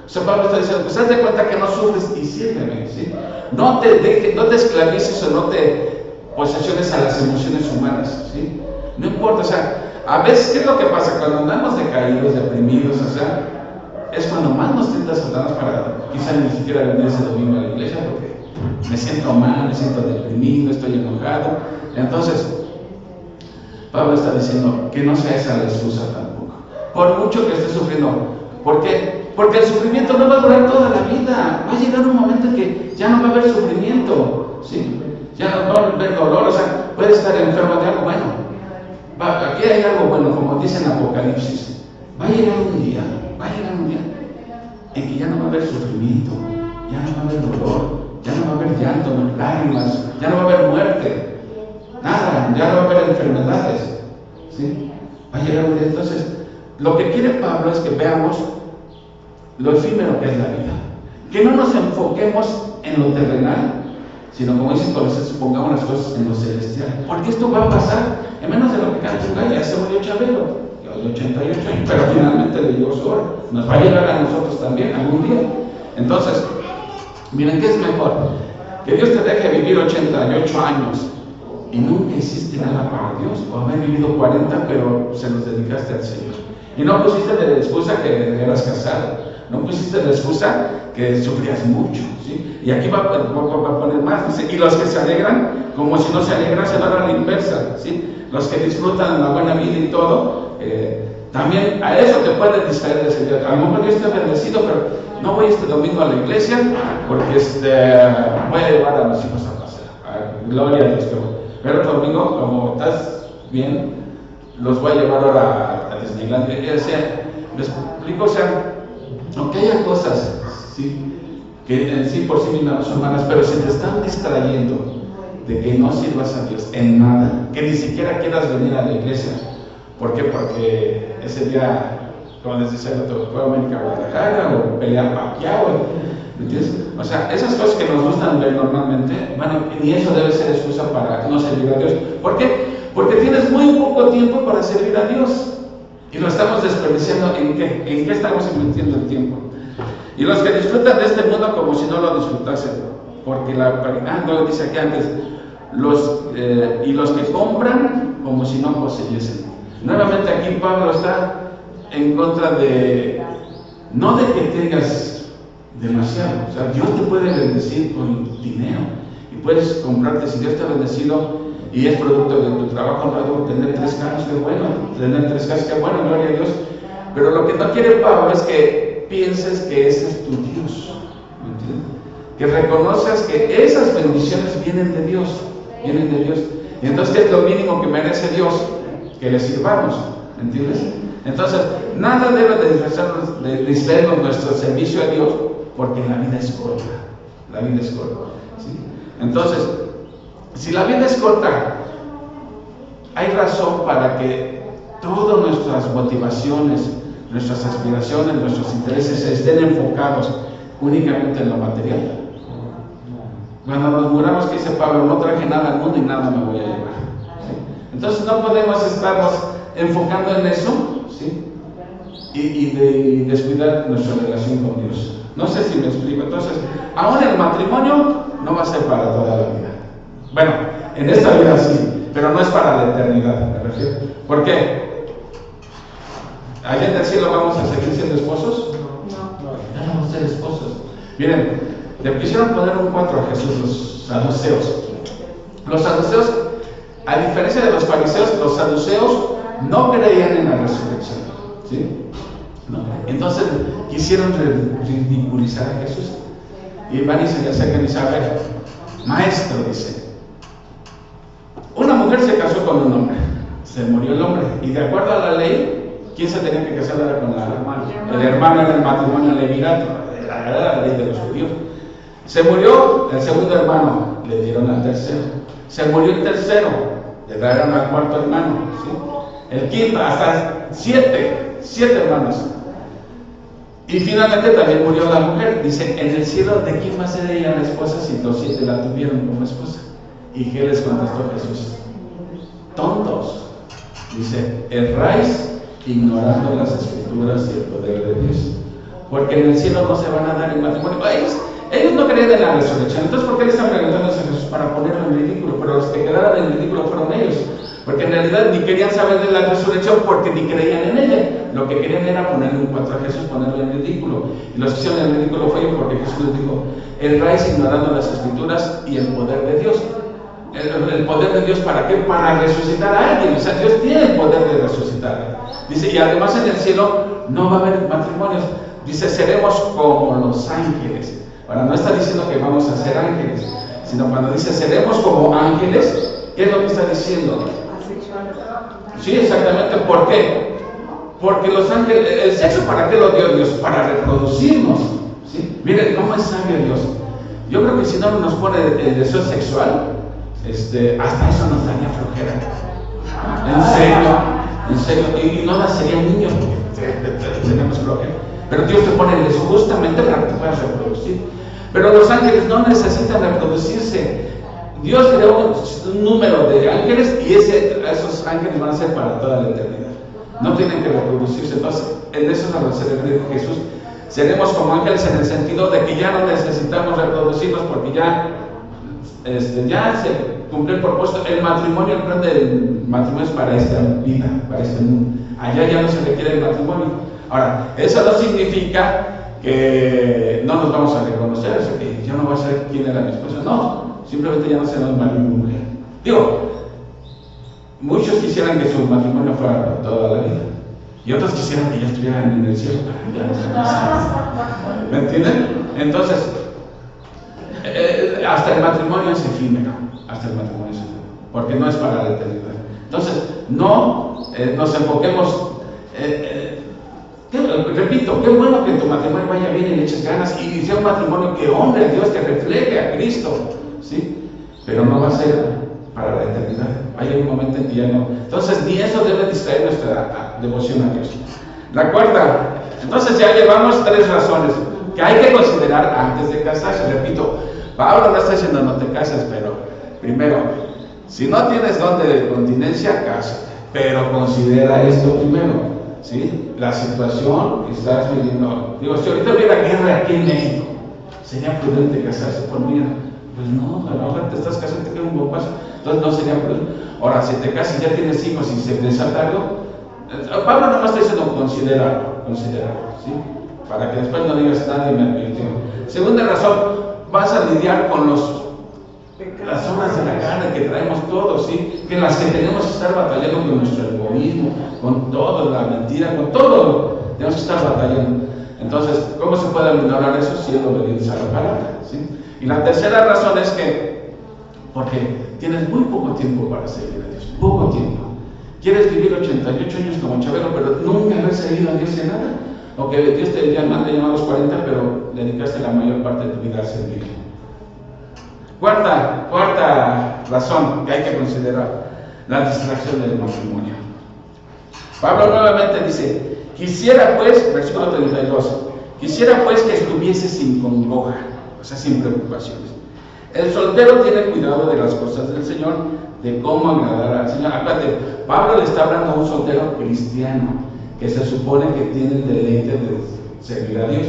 O sea, Pablo está diciendo, pues haz de cuenta que no sufres y sírveme, ¿sí? No te esclavices o no te posesiones a las emociones humanas, ¿sí? No importa, o sea, a veces, ¿qué es lo que pasa? Cuando andamos decaídos, deprimidos, o sea, es cuando más nos tienta Satanás para quizá ni siquiera venir ese domingo a la iglesia, porque me siento mal, me siento deprimido, estoy enojado. Entonces, Pablo está diciendo que no sea esa la excusa tampoco. Por mucho que estés sufriendo, ¿por qué? Porque el sufrimiento no va a durar toda la vida. Va a llegar un momento en que ya no va a haber sufrimiento, ¿sí? Ya no va a haber dolor, o sea, puedes estar enfermo de algo bueno. Aquí hay algo bueno, como dice en Apocalipsis. Va a llegar un día en que ya no va a haber sufrimiento, ya no va a haber dolor, ya no va a haber llanto, lágrimas, ya no va a haber muerte, nada, ya no va a haber enfermedades, ¿sí? Va a llegar un día. Entonces, lo que quiere Pablo es que veamos lo efímero que es la vida, que no nos enfoquemos en lo terrenal, sino como dicen Colosenses, pongamos las cosas en lo celestial, porque esto va a pasar en menos de lo que canta un gallo. Ya se murió Chabelo, de 88 años, pero finalmente le llegó su hora, nos va a llegar a nosotros también algún día. Entonces, miren, ¿qué es mejor? Que Dios te deje vivir 88 años y nunca hiciste nada para Dios, o haber vivido 40 pero se los dedicaste al Señor, y no pusiste de excusa que eras casado, no pusiste de excusa que sufrías mucho, ¿sí? Y aquí va a poner más, dice, y los que se alegran, como si no se alegran, se van a la inversa, ¿sí? Los que disfrutan la buena vida y todo, también a eso te puede distraer del Señor. A lo mejor yo estoy bendecido, pero no voy este domingo a la iglesia porque voy a llevar a mis hijos a pasear. Gloria a Dios. Pero otro domingo, como estás bien, los voy a llevar ahora a Disneylandia. O sea, les explico, o sea, aunque haya cosas, ¿sí?, que en sí por sí mismas son malas, pero si te están distrayendo de que no sirvas a Dios en nada, que ni siquiera quieras venir a la iglesia. ¿Por qué? Porque ese día, como les decía el otro, fue a América Guadalajara o pelear Pacquiao, ¿me entiendes? O sea, esas cosas que nos gustan ver normalmente, bueno, ni eso debe ser excusa para no servir a Dios. ¿Por qué? Porque tienes muy poco tiempo para servir a Dios y lo estamos desperdiciando. ¿En qué? ¿En qué estamos invirtiendo el tiempo? Y los que disfrutan de este mundo como si no lo disfrutasen, porque luego dice aquí antes, y los que compran como si no poseyesen. Nuevamente aquí Pablo está en contra no de que tengas demasiado, o sea, Dios te puede bendecir con dinero y puedes comprarte, si Dios te ha bendecido y es producto de tu trabajo honrado, tener 3 carros, qué bueno, tener 3 casas, qué bueno, gloria a Dios. Pero lo que no quiere Pablo es que pienses que ese es tu Dios, ¿me entiendes? Que reconozcas que esas bendiciones vienen de Dios, y entonces que es lo mínimo que merece Dios, que le sirvamos, ¿me entiendes? Entonces, nada debe de distraernos nuestro servicio a Dios, porque la vida es corta, ¿sí? Entonces, si la vida es corta, hay razón para que todas nuestras motivaciones, nuestras aspiraciones, nuestros intereses estén enfocados únicamente en lo material. Cuando nos muramos, que dice Pablo, no traje nada al mundo y nada me voy a llevar, ¿sí? Entonces no podemos estarnos enfocando en eso, ¿sí? y descuidar nuestra relación con Dios. No sé si me explico. Entonces, aún el matrimonio no va a ser para toda la vida. Bueno, en esta vida sí, pero no es para la eternidad, me refiero. ¿Por qué? Allá en el cielo vamos a seguir siendo esposos. No vamos a ser esposos. Miren, le quisieron poner un 4 a Jesús los saduceos. Los saduceos, a diferencia de los fariseos, los saduceos no creían en la resurrección, ¿sí? No. Entonces quisieron ridiculizar a Jesús. Y van y se le acercan y dicen: a ver, maestro, dice, una mujer se casó con un hombre, se murió el hombre, y de acuerdo a la ley, ¿quién se tenía que casar ahora con la hermana? El hermano era el matrimonio levirato, era la ley de los judíos. Se murió el segundo hermano, le dieron al tercero. Se murió el tercero, le dieron al cuarto hermano, ¿sí? El quinto, hasta 7 hermanos. Y finalmente también murió la mujer. Dice: en el cielo, ¿de quién va a ser ella la esposa si los 7 la tuvieron como esposa? ¿Y qué les contestó Jesús? Tontos. Dice: erráis ignorando las escrituras y el poder de Dios, porque en el cielo no se van a dar en matrimonio. Ellos no creían en la resurrección. Entonces, ¿por qué le están preguntando a Jesús? Para ponerlo en ridículo. Pero los que quedaron en ridículo fueron ellos, porque en realidad ni querían saber de la resurrección porque ni creían en ella. Lo que querían era ponerle un 4 a Jesús, ponerlo en ridículo. Y los que hicieron en ridículo fue ellos, porque Jesús les dijo: erráis ignorando las escrituras y el poder de Dios. El poder de Dios, ¿para qué? Para resucitar a alguien. O sea, Dios tiene el poder de resucitar. Dice: y además en el cielo no va a haber matrimonios. Dice: seremos como los ángeles. Ahora, no está diciendo que vamos a ser ángeles, sino cuando dice seremos como ángeles, ¿qué es lo que está diciendo? Sí, exactamente. ¿Por qué? Porque los ángeles, el sexo, ¿para qué lo dio Dios? Para reproducirnos, ¿sí? Miren cómo es sabio Dios. Yo creo que si no nos pone el deseo sexual, hasta eso nos daría flojera. En serio, y no nacerían niños porque tenemos flojera. Pero Dios te pone el deseo justamente para que te puedas reproducir. Pero los ángeles no necesitan reproducirse. Dios creó un número de ángeles y esos ángeles van a ser para toda la eternidad. No tienen que reproducirse. Entonces, en eso se refiere Jesús. Seremos como ángeles en el sentido de que ya no necesitamos reproducirnos porque ya se cumplió el propósito. El matrimonio, el plan del matrimonio es para esta vida, para este mundo. Allá ya no se requiere el matrimonio. Ahora, eso no significa que no nos vamos a reconocer, o sea, que yo no voy a saber quién era mi esposa. No, simplemente ya no seremos marido y mujer. Digo, muchos quisieran que su matrimonio fuera para toda la vida, y otros quisieran que ya estuvieran en el cielo. ¿Me entienden? Entonces, hasta el matrimonio es efímero, porque no es para la eternidad. Entonces, no nos enfoquemos. Repito, qué bueno que tu matrimonio vaya bien y le eches ganas y sea un matrimonio que honre a Dios, que refleje a Cristo, ¿sí? Pero no va a ser para la eternidad. Va a llegar un momento en que ya no. Entonces, ni eso debe distraer nuestra devoción a Dios. La cuarta, entonces ya llevamos 3 razones que hay que considerar antes de casarse. Repito, Pablo no está diciendo no te cases, pero primero, si no tienes don de continencia, cásate, pero considera esto primero. ¿Sí? La situación que estás viviendo. Digo, si ahorita hubiera guerra aquí en México, sería prudente casarse por miedo. Pues no, a lo mejor te estás casando y te queda un bombazo, entonces no sería problema. Ahora, si te casas y ya tienes hijos y se desata algo, Pablo nada más está diciendo considerarlo, ¿sí? Para que después no digas nada y me advirtió. Segunda razón, vas a lidiar con las zonas de la carne que traemos todos, ¿sí? Que en las que tenemos que estar batallando con nuestro egoísmo, con todo, la mentira, con todo, tenemos que estar batallando. Entonces, ¿cómo se puede ignorar eso? Siendo obedientes a la palabra, ¿sí? Y la tercera razón es que, porque tienes muy poco tiempo para servir a Dios, poco tiempo. Quieres vivir 88 años como Chabelo, pero nunca has servido a Dios en nada. O que Dios te llamó a los 40, pero dedicaste la mayor parte de tu vida a servir. Cuarta razón que hay que considerar, la distracción del matrimonio. Pablo nuevamente dice, quisiera pues, versículo 32, quisiera pues que estuviese sin congoja, o sea, sin preocupaciones. El soltero tiene cuidado de las cosas del Señor, de cómo agradar al Señor. Acuérdate, Pablo le está hablando a un soltero cristiano, que se supone que tiene el deleite de servir a Dios.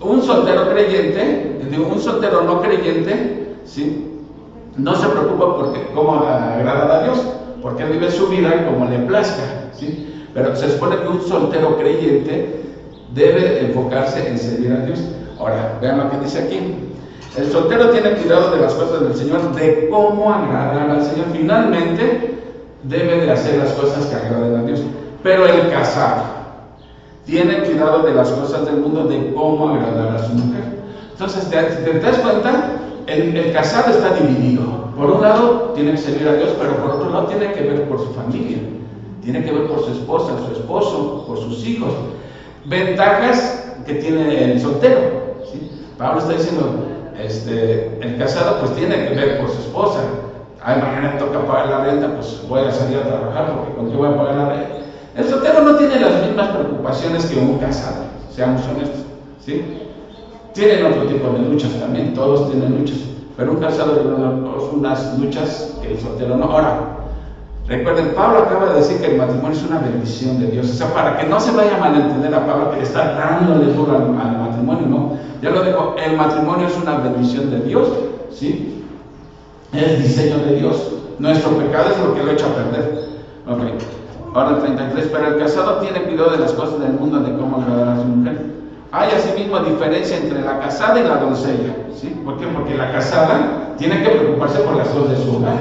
Un soltero creyente, un soltero no creyente, ¿sí? No se preocupa porque cómo agradar a Dios, porque él vive su vida como le plazca, ¿sí? Pero se supone que un soltero creyente debe enfocarse en servir a Dios. Ahora, vean lo que dice aquí. El soltero tiene cuidado de las cosas del Señor, de cómo agradar al Señor. Finalmente, debe de hacer las cosas que agraden a Dios. Pero el casado tiene cuidado de las cosas del mundo, de cómo agradar a su mujer. Entonces, ¿te das cuenta? El casado está dividido. Por un lado, tiene que servir a Dios, pero por otro lado, tiene que ver por su familia. Tiene que ver por su esposa, su esposo, por sus hijos. Ventajas que tiene el soltero, ¿sí? Pablo está diciendo, el casado pues tiene que ver por su esposa. Ay, mañana toca pagar la renta, pues voy a salir a trabajar porque ¿con qué voy a pagar la renta? El soltero no tiene las mismas preocupaciones que un casado, seamos honestos, ¿sí? Tienen otro tipo de luchas también, todos tienen luchas, pero un casado tiene unas luchas que el soltero no. Ahora, recuerden, Pablo acaba de decir que el matrimonio es una bendición de Dios. O sea, para que no se vaya a malentender a Pablo que le está dándole duro al matrimonio, no. Ya lo digo, el matrimonio es una bendición de Dios, ¿sí? Es el diseño de Dios. Nuestro pecado es lo que lo echa a perder. Ok. Ahora el 33, pero el casado tiene cuidado de las cosas del mundo, de cómo agradar a su mujer. Hay asimismo diferencia entre la casada y la doncella, ¿sí? ¿Por qué? Porque la casada tiene que preocuparse por las cosas de su hogar,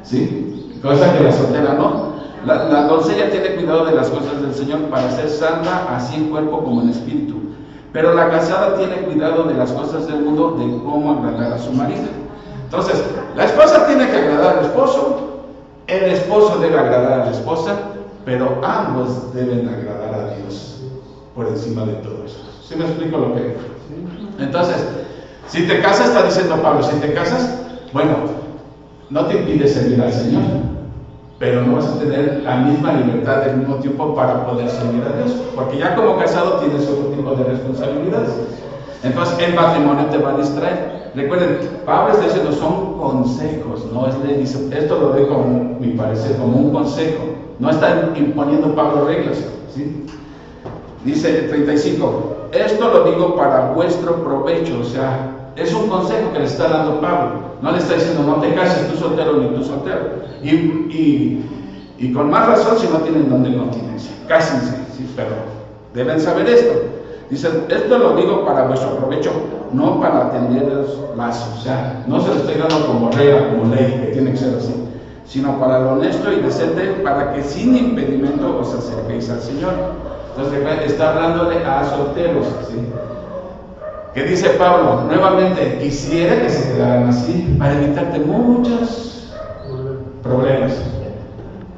¿sí? Cosa que la soltera no. La doncella tiene cuidado de las cosas del Señor para ser santa, así en cuerpo como en espíritu. Pero la casada tiene cuidado de las cosas del mundo, de cómo agradar a su marido. Entonces, la esposa tiene que agradar al esposo, el esposo debe agradar a la esposa, pero ambos deben agradar a Dios por encima de todo eso. ¿Sí me explico lo que? Entonces, si te casas, está diciendo Pablo, si te casas, bueno, no te impide servir al Señor, pero no vas a tener la misma libertad al mismo tiempo para poder servir a Dios, porque ya como casado tienes otro tipo de responsabilidades. Entonces, el matrimonio te va a distraer. Recuerden, Pablo está diciendo, son consejos, no es ley. Dice, esto lo dejo, a mi parecer, como un consejo. No está imponiendo Pablo reglas, ¿sí? Dice el 35, esto lo digo para vuestro provecho, o sea, es un consejo que le está dando Pablo. No le está diciendo, no te cases tú soltero ni tú soltero. Y con más razón si no tienen don de continencia. Cásense, ¿sí? Pero deben saber esto. Dice, esto lo digo para vuestro provecho, no para tenderos lazos. O sea, no se lo estoy dando como regla, como ley, que tiene que ser así, sino para lo honesto y decente, para que sin impedimento os acerquéis al Señor. Entonces está hablándole a solteros, ¿sí? ¿Qué dice Pablo? Nuevamente, quisiera que se quedaran así para evitarte muchos problemas.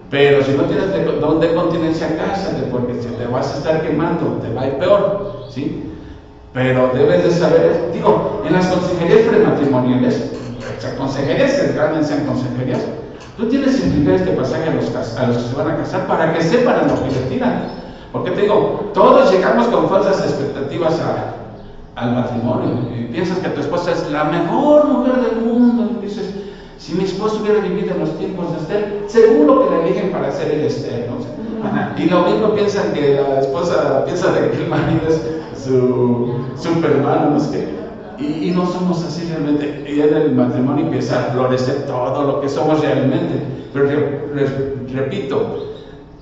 Pero si no tienes don de continencia, cásate, porque si te vas a estar quemando, te va a ir peor, ¿sí? Pero debes de saber, digo, en las consejerías prematrimoniales, consejerías que realmente sean consejerías, tú tienes que explicar este pasaje a los que se van a casar para que sepan a lo que le tiran. Porque te digo, todos llegamos con falsas expectativas al matrimonio y piensas que tu esposa es la mejor mujer del mundo y dices, si mi esposo hubiera vivido en los tiempos de Esther, seguro que la eligen para ser el Esther, ¿no? Y lo mismo piensan que la esposa piensa de que el marido es su Superman, no sé qué. Y no somos así realmente. Y en el matrimonio empieza a florecer todo lo que somos realmente. Pero repito,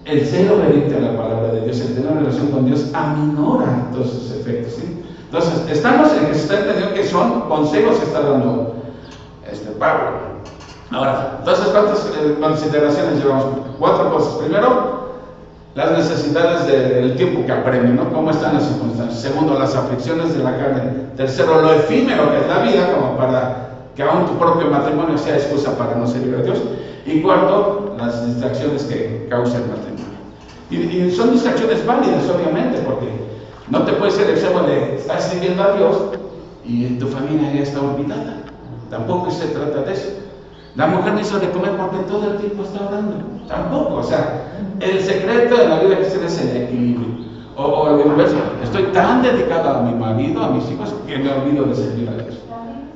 el ser obediente a la palabra de Dios, el tener una relación con Dios, aminora todos sus efectos, ¿sí? Entonces, estamos en que se está entendiendo que son consejos que está dando Pablo. Ahora, entonces, ¿cuántas consideraciones llevamos? 4 cosas. Primero, las necesidades del tiempo que apremia, ¿no? ¿Cómo están las circunstancias? Segundo, las aflicciones de la carne. Tercero, lo efímero que es la vida, como para que aún tu propio matrimonio sea excusa para no servir a Dios. Y cuarto, las distracciones que causa el matrimonio. Y son distracciones válidas, obviamente, porque no te puedes ser el extremo de estar sirviendo a Dios y tu familia ya está olvidada. Tampoco se trata de eso. La mujer no hizo de comer porque todo el tiempo está orando. Tampoco. O sea, el secreto de la vida cristiana es el equilibrio. O el inverso. Estoy tan dedicado a mi marido, a mis hijos, que me olvido de servir a Dios.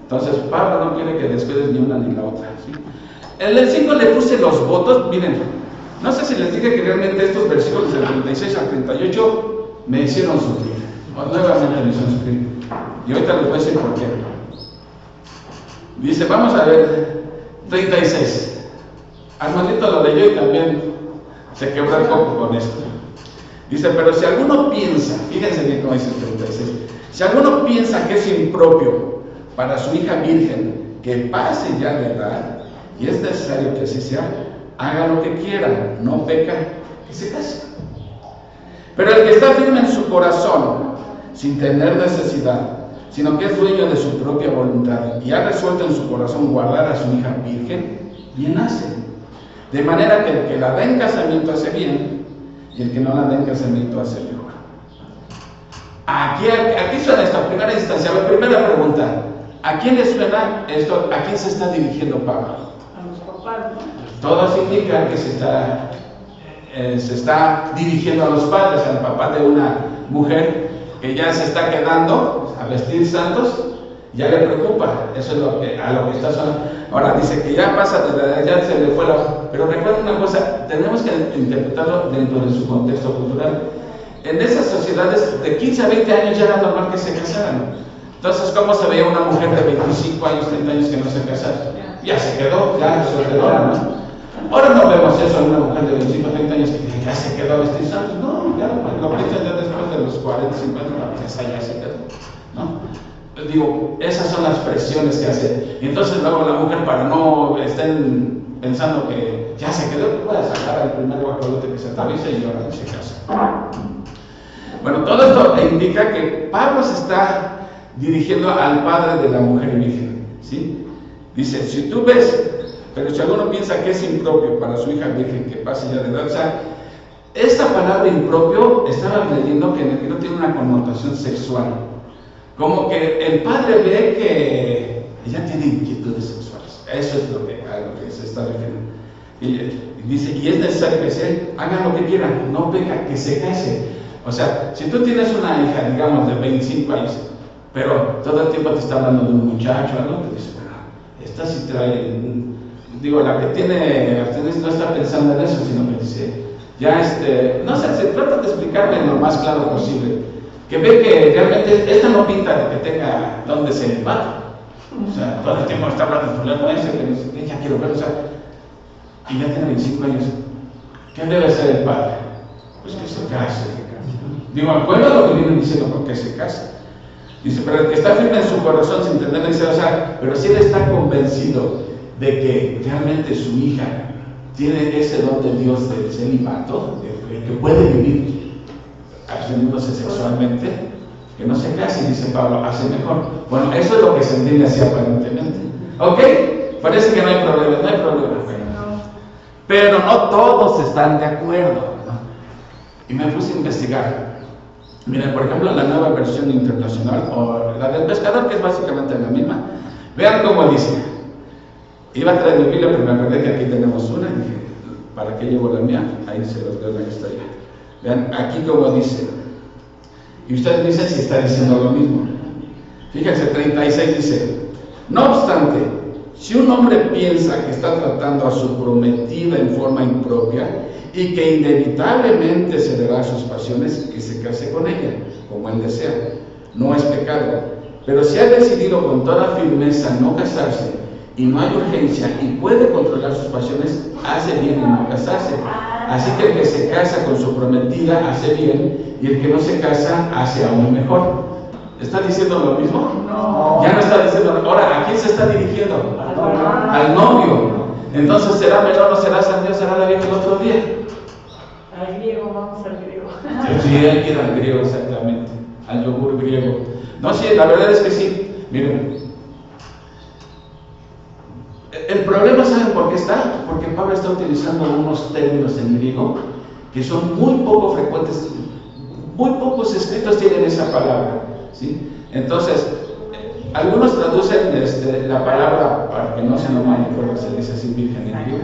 Entonces, Pablo no quiere que descuides ni una ni la otra, ¿sí? En el 5 le puse los votos. Miren, no sé si les dije que realmente estos versículos del 36 al 38 me hicieron sufrir. O nuevamente me hicieron sufrir. Y ahorita les voy a decir por qué. Dice, vamos a ver, 36. Armandito lo leyó y también se quebró el poco con esto. Dice, pero si alguno piensa, fíjense bien cómo dice el 36, si alguno piensa que es impropio para su hija virgen que pase ya de edad, y es necesario que así sea, haga lo que quiera, no peca, que se case. Pero el que está firme en su corazón, sin tener necesidad, sino que es dueño de su propia voluntad y ha resuelto en su corazón guardar a su hija virgen, bien hace. De manera que el que la da en casamiento hace bien y el que no la da en casamiento hace mejor. Aquí suena esto, primera instancia. La primera pregunta, ¿a quién le suena esto? ¿A quién se está dirigiendo Pablo? A los papás, ¿no? Todos indican que se está dirigiendo a los padres, al papá de una mujer que ya se está quedando a vestir santos, ya le preocupa. Eso es a lo que está sonando. Ahora dice que ya pasa de la edad, ya se le fue la... Pero recuerden una cosa, tenemos que interpretarlo dentro de su contexto cultural. En esas sociedades de 15 a 20 años ya era normal que se casaran. Entonces, ¿cómo se veía una mujer de 25 años, 30 años que no se casara? Ya se quedó, ya solterona, ¿no? Ahora no vemos eso en una mujer de 25 o 30 años que ya se quedó a vestir santos. No, ya lo piensan ya después de los 40, 50, esa ya se quedó, ¿no? Digo, esas son las presiones que hace. Y entonces luego la mujer, para no estén pensando que ya se quedó, puede sacar al primer guacolote que se atraviesa y ahora se casa. Bueno, todo esto indica que Pablo se está dirigiendo al padre de la mujer virgen, ¿sí? Dice, si tú ves, pero si alguno piensa que es impropio para su hija virgen que pase ya de edad, o sea, esta palabra impropio estaba leyendo que no tiene una connotación sexual. Como que el padre ve que ella tiene inquietudes sexuales. Eso es a lo que se está refiriendo. Y dice, y es necesario que se hagan lo que quieran, no peca, que se case. O sea, si tú tienes una hija, digamos, de 25 años, pero todo el tiempo te está hablando de un muchacho, algo, te dice, bueno, esta sí trae, digo, la que tiene abstinencia no está pensando en eso, sino que dice, ya no sé, se trata de explicarme lo más claro posible, que ve que realmente esta no pinta de que tenga donde se le va. O sea, todo el tiempo está hablando de problema ese, que ya quiero ver, o sea, y ya tiene 25 años. ¿Qué debe ser el padre? Pues que se case. Digo, acuerdo a lo que vienen diciendo, porque se casa. Dice, pero el que está firme en su corazón sin tener necesidad, o sea, pero si él está convencido de que realmente su hija tiene ese don de Dios del celibato, que puede vivir absteniéndose sexualmente, que no se case, dice Pablo, hace mejor. Bueno, eso es lo que se entiende así aparentemente. ¿Ok? Parece que no hay problema, no hay problema. Pero no todos están de acuerdo, ¿no? Y me puse a investigar. Miren, por ejemplo, la nueva versión internacional, o la del pescador, que es básicamente la misma. Vean cómo dice. Iba a traer mi Biblia, pero me acordé que aquí tenemos una, y dije, ¿para qué llevo la mía? Ahí se los veo en la que está allá. Vean, aquí como dice. Y ustedes dicen si está diciendo lo mismo. Fíjense, 36 dice, no obstante, si un hombre piensa que está tratando a su prometida en forma impropia y que inevitablemente cederá a sus pasiones, que se case con ella, como él desea. No es pecado. Pero si ha decidido con toda firmeza no casarse y no hay urgencia y puede controlar sus pasiones, hace bien en no casarse. Así que el que se casa con su prometida hace bien y el que no se casa hace aún mejor. ¿Está diciendo lo mismo? No. Ya no está diciendo. Ahora, ¿a quién se está dirigiendo? Al novio. Entonces, ¿será menor o será santo? ¿Será la vieja el otro día? Al griego, vamos al griego. Sí, hay que ir al griego, exactamente. Al yogur griego. No, sí, la verdad es que sí. Miren, el problema, ¿saben por qué está? Porque Pablo está utilizando unos términos en griego que son muy poco frecuentes. Muy pocos escritos tienen esa palabra, ¿sí? Entonces, algunos traducen la palabra, para que no se nos mal recuerdo, se dice así, virgen en griego,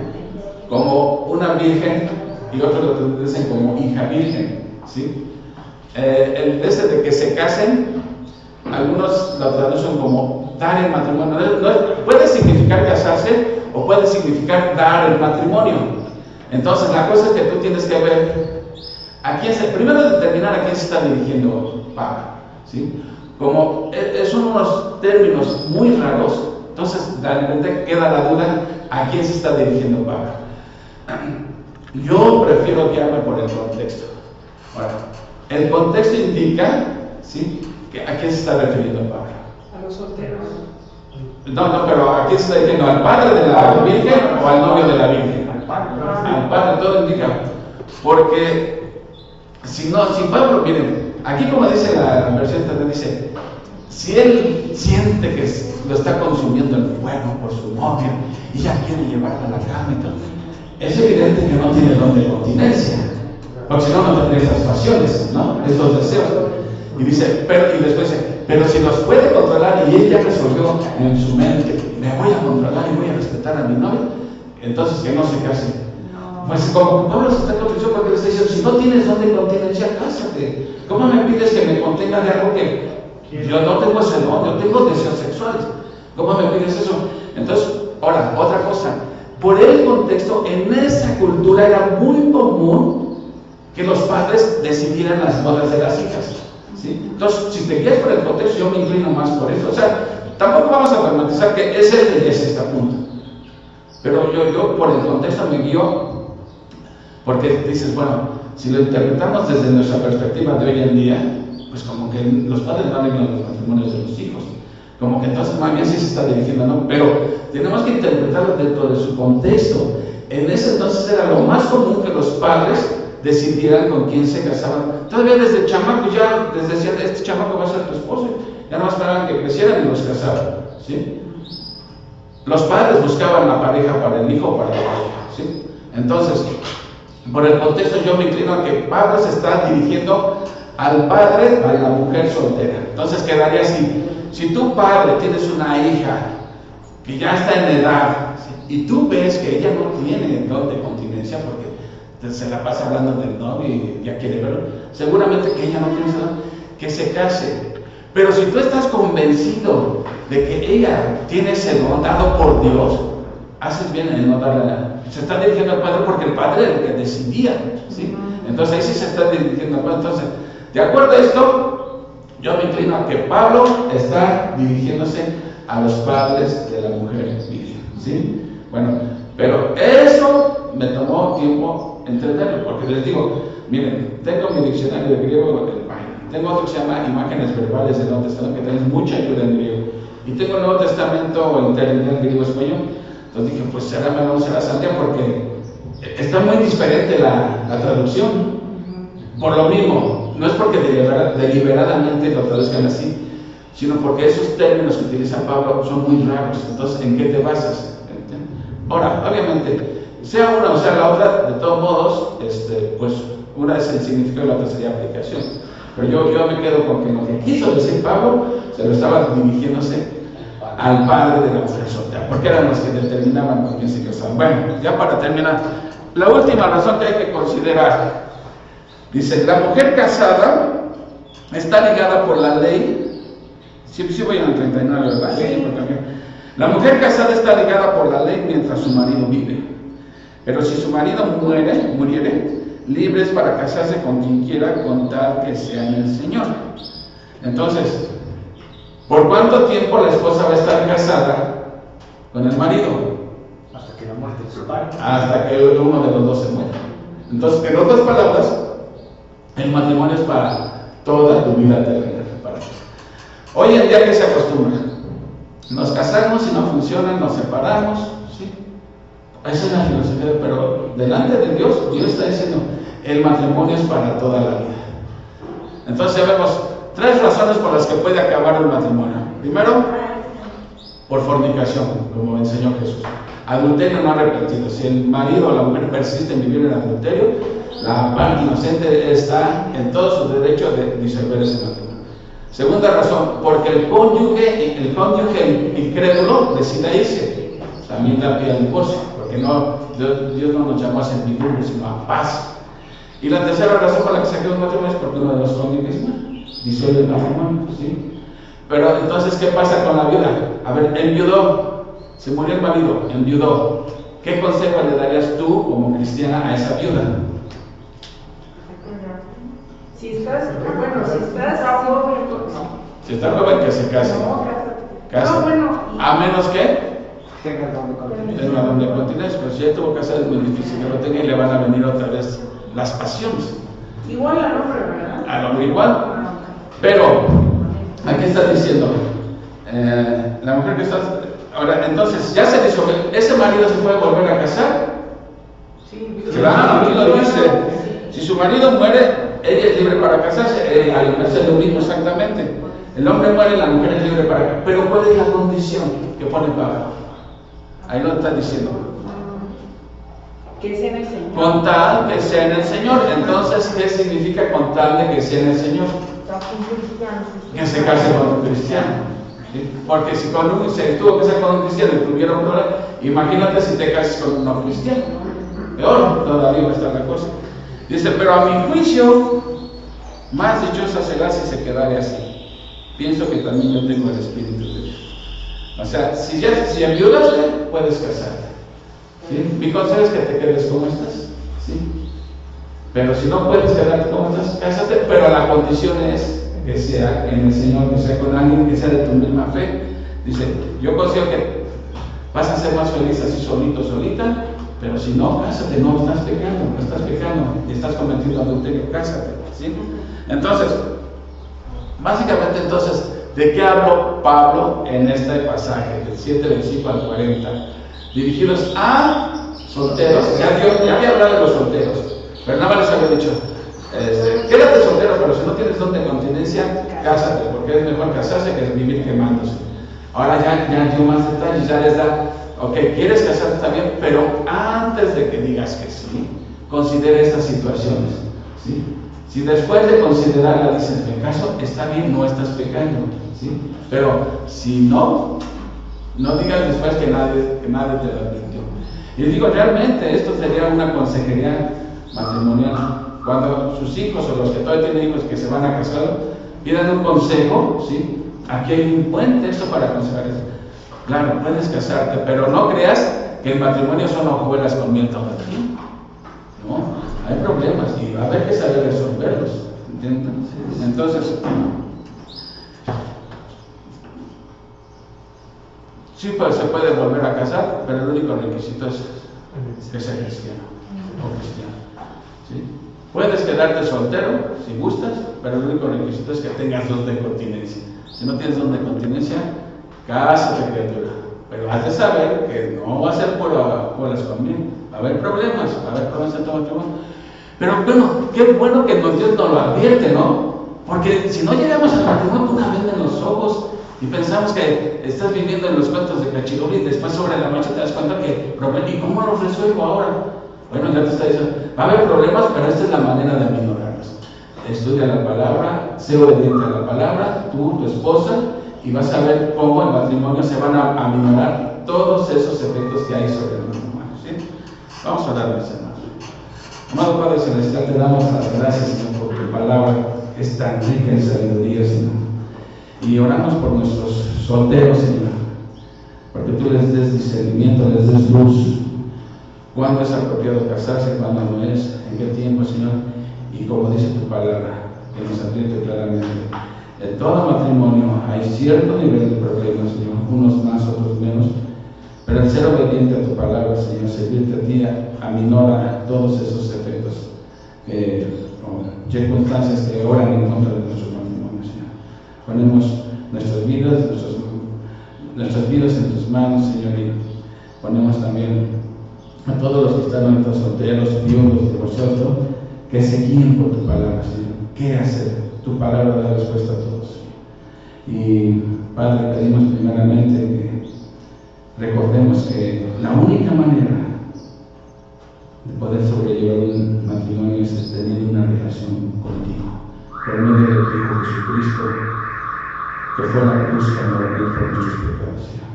como una virgen, y otros lo traducen como hija virgen, ¿sí? El de que se casen, algunos lo traducen como dar el matrimonio. Puede significar casarse o puede significar dar el matrimonio. Entonces, la cosa es que tú tienes que ver primero determinar a quién se está dirigiendo Pablo, ¿sí? Como son unos términos muy raros, entonces de repente queda la duda a quién se está dirigiendo Pablo. Yo prefiero guiarme por el contexto. Ahora, el contexto indica, ¿sí?, a quién se está refiriendo Pablo. A los solteros. No, pero ¿a quién se está dirigiendo? ¿Al padre de la Virgen o al novio de la Virgen? Al padre, todo indica. Porque si Pablo, miren, aquí como dice la versión también dice, si él siente que lo está consumiendo el fuego por su novia y ya quiere llevarla a la cama y todo, es evidente que no tiene don de continencia, porque si no, no tendría esas pasiones, ¿no? Esos deseos. Y dice, y después dice, pero si los puede controlar y él ya resolvió en su mente, me voy a controlar y voy a respetar a mi novia, entonces que no se case. Pues como Pablo se está contradiciendo porque le está diciendo, si no tienes don de continencia, cásate. ¿Cómo me pides que me contenga de algo que yo no tengo ese don? Yo tengo deseos sexuales. ¿Cómo me pides eso? Entonces, ahora, otra cosa. Por el contexto, en esa cultura era muy común que los padres decidieran las bodas de las hijas, ¿sí? Entonces, si te guías por el contexto, yo me inclino más por eso. O sea, tampoco vamos a dramatizar que ese es el este punto. Pero yo por el contexto me guío. Porque dices, bueno, si lo interpretamos desde nuestra perspectiva de hoy en día, pues como que los padres no arreglan los matrimonios de los hijos. Como que entonces más bien sí se está dirigiendo, ¿no? Pero tenemos que interpretarlo dentro de su contexto. En ese entonces era lo más común que los padres decidieran con quién se casaban. Todavía desde chamacos ya les decían, este chamaco va a ser tu esposo. Ya no esperaban que crecieran y los casaban, ¿sí? Los padres buscaban la pareja para el hijo o para la hija, ¿sí? Entonces, por el contexto yo me inclino a que Pablo se está dirigiendo al padre, a la mujer soltera. Entonces quedaría así: si tu padre tienes una hija que ya está en edad, ¿sí?, y tú ves que ella no tiene don de continencia porque se la pasa hablando del novio y ya quiere verlo, seguramente que ella no tiene ese don, que se case. Pero si tú estás convencido de que ella tiene ese don dado por Dios, haces bien en no darle. Se está dirigiendo al padre porque el padre era el que decidía, ¿sí? Entonces ahí sí se está dirigiendo al padre. Entonces, de acuerdo a esto, yo me inclino a que Pablo está dirigiéndose a los padres de la mujer virgen, ¿sí? Bueno, pero eso me tomó tiempo entenderlo, porque les digo, miren, tengo mi diccionario de griego, tengo otro que se llama Imágenes Verbales del Nuevo Testamento, que tiene mucha ayuda en griego, y tengo el Nuevo Testamento interlineal griego-español. Entonces dije, pues será Melón, será Santiago, porque está muy diferente la traducción. Por lo mismo, no es porque deliberadamente lo traduzcan así, sino porque esos términos que utiliza Pablo son muy raros. Entonces, ¿en qué te basas? Ahora, obviamente, sea una o sea la otra, de todos modos, pues una es el significado y la otra sería aplicación. Pero yo me quedo con que lo que quiso decir Pablo se lo estaba dirigiéndose al padre de la mujer soltera, porque eran los que determinaban con quién se casaban. Bueno, ya para terminar, la última razón que hay que considerar, dice, la mujer casada está ligada por la ley. Sí voy en el 39, ¿verdad? Sí. La mujer casada está ligada por la ley mientras su marido vive, pero si su marido muriere, libre es para casarse con quien quiera, con tal que sea en el Señor. Entonces, ¿Por cuánto tiempo la esposa va a estar casada con el marido? Hasta que la muerte se separe. Hasta que uno de los dos se muera. Entonces, en otras palabras, el matrimonio es para toda tu vida terrenal. Hoy en día, ¿qué se acostumbra? Nos casamos y no funciona, nos separamos, ¿sí? Esa es la filosofía, pero delante de Dios, Dios está diciendo, el matrimonio es para toda la vida. Entonces vemos 3 razones por las que puede acabar el matrimonio. Primero, por fornicación, como enseñó Jesús. Adulterio no arrepentido. Si el marido o la mujer persiste en vivir en adulterio, la parte inocente está en todo su derecho de disolver ese matrimonio. Segunda razón, porque el cónyuge incrédulo decide irse, también da pie al divorcio, porque Dios no nos llamó a servidumbre, sino a paz. Y la tercera razón por la que se acaba un matrimonio es porque uno de los cónyuges disuelve el matrimonio, ¿sí? Pero entonces, ¿qué pasa con la viuda? A ver, enviudó, se murió el marido, enviudó. ¿Qué consejo le darías tú como cristiana a esa viuda? Si estás joven, Si está joven, que se case. no, Casa. no, bueno, A menos que Tenga donde continuar. tenga donde continencia, pero si ya tuvo que hacer es muy difícil que lo tenga y le van a venir otra vez las pasiones. igual al hombre, ¿verdad? Al hombre igual. Pero, aquí está diciendo, la mujer que está. Ahora, entonces, ya se disolvió. ¿Ese marido se puede volver a casar? Sí, Claro, aquí lo dice. Si su marido muere, ella es libre para casarse, al hacer lo mismo exactamente. El hombre muere, la mujer es libre para casarse. Pero ¿cuál es la condición que pone Pablo? Ahí lo está diciendo. que sea en el Señor. Con tal que sea en el Señor. Entonces, ¿qué significa con tal de que sea en el Señor? Que se case con un cristiano. ¿Sí? Porque si se tuvo que ser con un cristiano y tuviera un problema, imagínate si te casas con un no cristiano. Peor todavía va a estar la cosa. Dice, pero a mi juicio, más dichosa será si se quedare así. Pienso que también yo tengo el Espíritu de Dios. O sea, si enviudaste, puedes casarte. ¿Sí? Mi consejo es que te quedes como estás. ¿Sí? Pero si no puedes quedarte como estás, cásate, pero la condición es que sea en el Señor, que sea con alguien que sea de tu misma fe. Dice, yo considero que vas a ser más feliz así solito, solita, pero si no, cásate, no estás pecando, y estás cometiendo adulterio, cásate, ¿sí? Entonces, básicamente entonces, ¿de qué habló Pablo en este pasaje, del 7 versículo al 40? Dirigidos a solteros, ya había hablado de los solteros, pero nada más les había dicho, quédate soltero, pero si no tienes don de continencia, cásate, porque es mejor casarse que vivir quemándose. Ahora ya dio más detalles, ya les da, ok, quieres casarte también, pero antes de que digas que sí, considera estas situaciones, ¿sí? Si después de considerarla dices, me caso, está bien, no estás pecando, ¿sí? Pero si no digas después que nadie te lo advirtió. Y digo, realmente esto sería una consejería matrimonial. Cuando sus hijos o los que todavía tienen hijos que se van a casar, pidan un consejo, ¿sí? Aquí hay un buen texto para aconsejar eso. Claro, puedes casarte, pero no creas que el matrimonio son hojuelas con miel todo el tiempo. No, hay problemas y va a haber que saber resolverlos. ¿Entienden? Entonces, sí, pues, se puede volver a casar, pero el único requisito es que sea cristiano o cristiano. ¿Sí? Puedes quedarte soltero si gustas, pero el único requisito es que tengas don de continencia. Si no tienes don de continencia, cásate, criatura. Pero has de saber que no va a ser por las conmigo. Va a haber problemas en todo matrimonio. Pero bueno, qué bueno que Dios nos lo advierte, ¿no? Porque si no llegamos al matrimonio, una vez en los ojos y pensamos que estás viviendo en los cuentos de Cachirul y después sobre la noche te das cuenta que problema, ¿y cómo los resuelvo ahora? Bueno, ya te está diciendo, va a haber problemas, pero esta es la manera de aminorarlos. Estudia la palabra, sé obediente a la palabra, tú, tu esposa, y vas a ver cómo el matrimonio se van a aminorar todos esos efectos que hay sobre el matrimonio, ¿sí? Vamos a orar, mis hermanos. Amado Padre Celestial, te damos las gracias, Señor, por tu palabra, que es tan rica en sabiduría, Señor. Y oramos por nuestros solteros, Señor, porque tú les des discernimiento, les des luz. ¿Cuándo es apropiado casarse? ¿Cuándo no es? ¿En qué tiempo, Señor? Y como dice tu palabra, que nos advierte claramente, En todo matrimonio hay cierto nivel de problemas, Señor, unos más, otros menos, pero el ser obediente a tu palabra, Señor, servirte a ti, aminora todos esos efectos, o circunstancias que oran en contra de nuestros matrimonios, Señor. Ponemos nuestras vidas en tus manos, Señor, y ponemos también a todos los que están ahorita solteros, viudos, divorciados, que se guíen por tu palabra, Señor. ¿Qué hacer? Tu palabra da respuesta a todos. Y Padre, pedimos primeramente que recordemos que la única manera de poder sobrellevar un matrimonio es tener una relación contigo, por medio de tu Hijo Jesucristo, que fue la cruz para morir por nuestros pecados, Señor.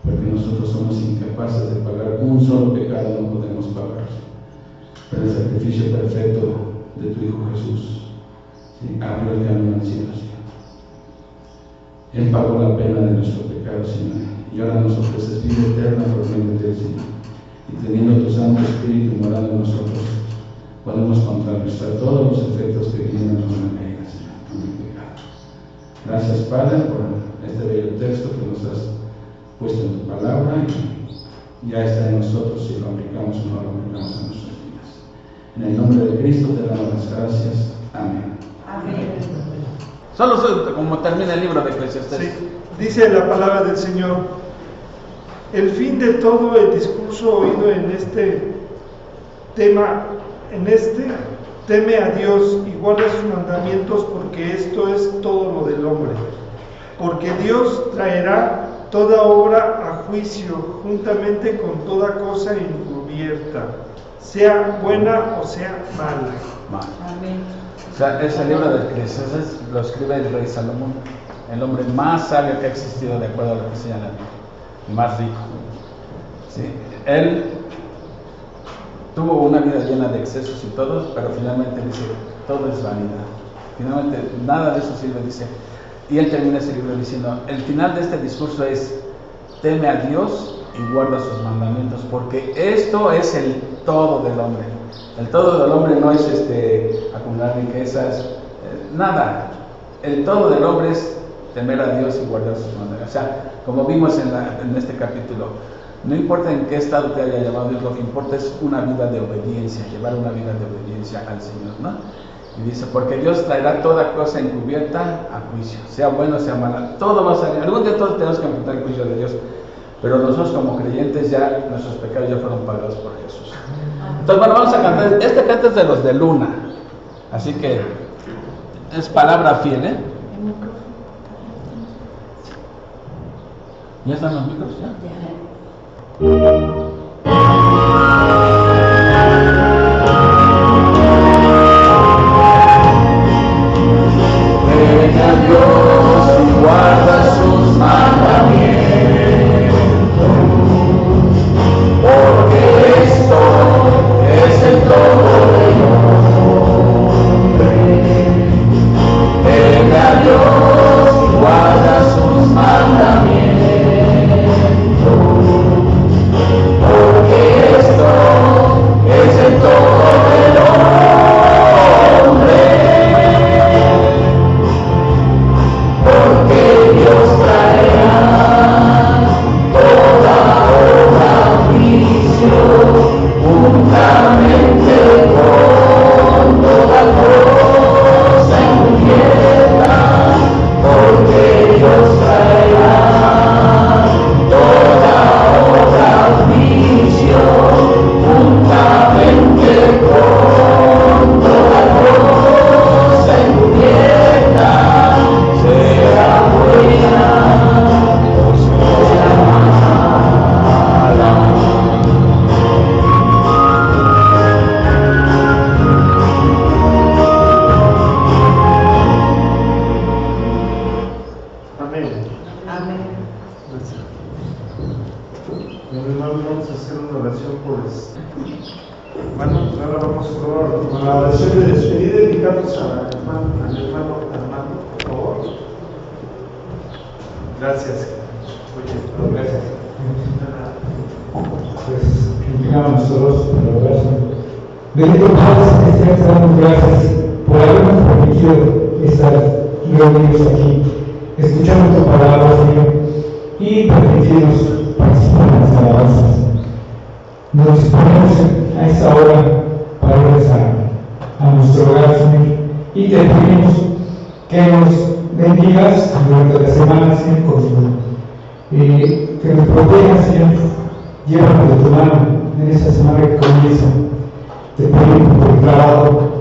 Porque nosotros somos incapaces de pagar un solo pecado, no podemos pagar. Pero el sacrificio perfecto de tu Hijo Jesús, ¿sí?, abrió el camino al cielo, Señor. Él pagó la pena de nuestro pecado, Señor, y ahora nos ofreces vida eterna por medio de él, Señor. Y teniendo tu Santo Espíritu morando en nosotros, podemos contrarrestar todos los efectos que vienen con la caída, Señor, con el pecado. Gracias, Padre, por este bello texto que nos has puesto en tu palabra, y ya está en nosotros si lo aplicamos o no lo aplicamos en nuestras vidas. En el nombre de Cristo te damos las gracias. Amén. Amén. Solo como termina el libro de Eclesiastés. Sí, dice la palabra del Señor: el fin de todo el discurso oído en este tema, teme a Dios y guarda sus mandamientos, porque esto es todo lo del hombre. Porque Dios traerá toda obra a juicio, juntamente con toda cosa encubierta, sea buena o sea mala. Amén. O sea, ese libro de Eclesiastés lo escribe el rey Salomón, el hombre más sabio que ha existido, de acuerdo a lo que se llama, el más rico. ¿Sí? Él tuvo una vida llena de excesos y todo, pero finalmente dice, todo es vanidad. Finalmente, nada de eso sirve, dice. Y él termina ese libro diciendo, el final de este discurso es, teme a Dios y guarda sus mandamientos, porque esto es el todo del hombre. El todo del hombre no es acumular riquezas, nada. El todo del hombre es temer a Dios y guardar sus mandamientos. O sea, como vimos en este capítulo, no importa en qué estado te haya llamado Dios, lo que importa es una vida de obediencia, llevar una vida de obediencia al Señor, ¿no? Y dice, porque Dios traerá toda cosa encubierta a juicio, sea bueno, sea mala, todo va a salir. Algún día todos tenemos que enfrentar el juicio de Dios, pero nosotros como creyentes ya, nuestros pecados ya fueron pagados por Jesús. Entonces, bueno, vamos a cantar. Este canto es de los de Luna, así que es palabra fiel, ¿eh? ¿Ya están los micros? ¿Ya? Guarda sus mandamientos, porque esto es el todo del hombre. Teme a Dios y guarda sus mandamientos, porque esto es el todo del hombre. Porque Dios traerá toda obra a juicio, juntamente con toda cosa encubierta. Porque Dios traerá toda obra a juicio, juntamente con toda cosa encubierta. Sea buena o sea mala. Amén. Amén. Gracias. Bueno, hermanos, vamos a hacer una oración por esto. Bueno, ahora vamos con la oración de despedida. Invitamos al hermano Armando, por favor. Gracias. Oye, gracias. Pues, indicamos todos la oración. Bendito Padre Celestial, te damos gracias por habernos permitido estar reunidos aquí, escuchando tu palabra, Señor, y permitirnos participar en las alabanzas. Nos disponemos a esta hora para regresar a nuestro hogar, Señor, y te pedimos que nos bendigas durante la semana, Señor, que nos protejas, Señor, llévanos de tu mano en esta semana que comienza. Te pedimos por el trabajo,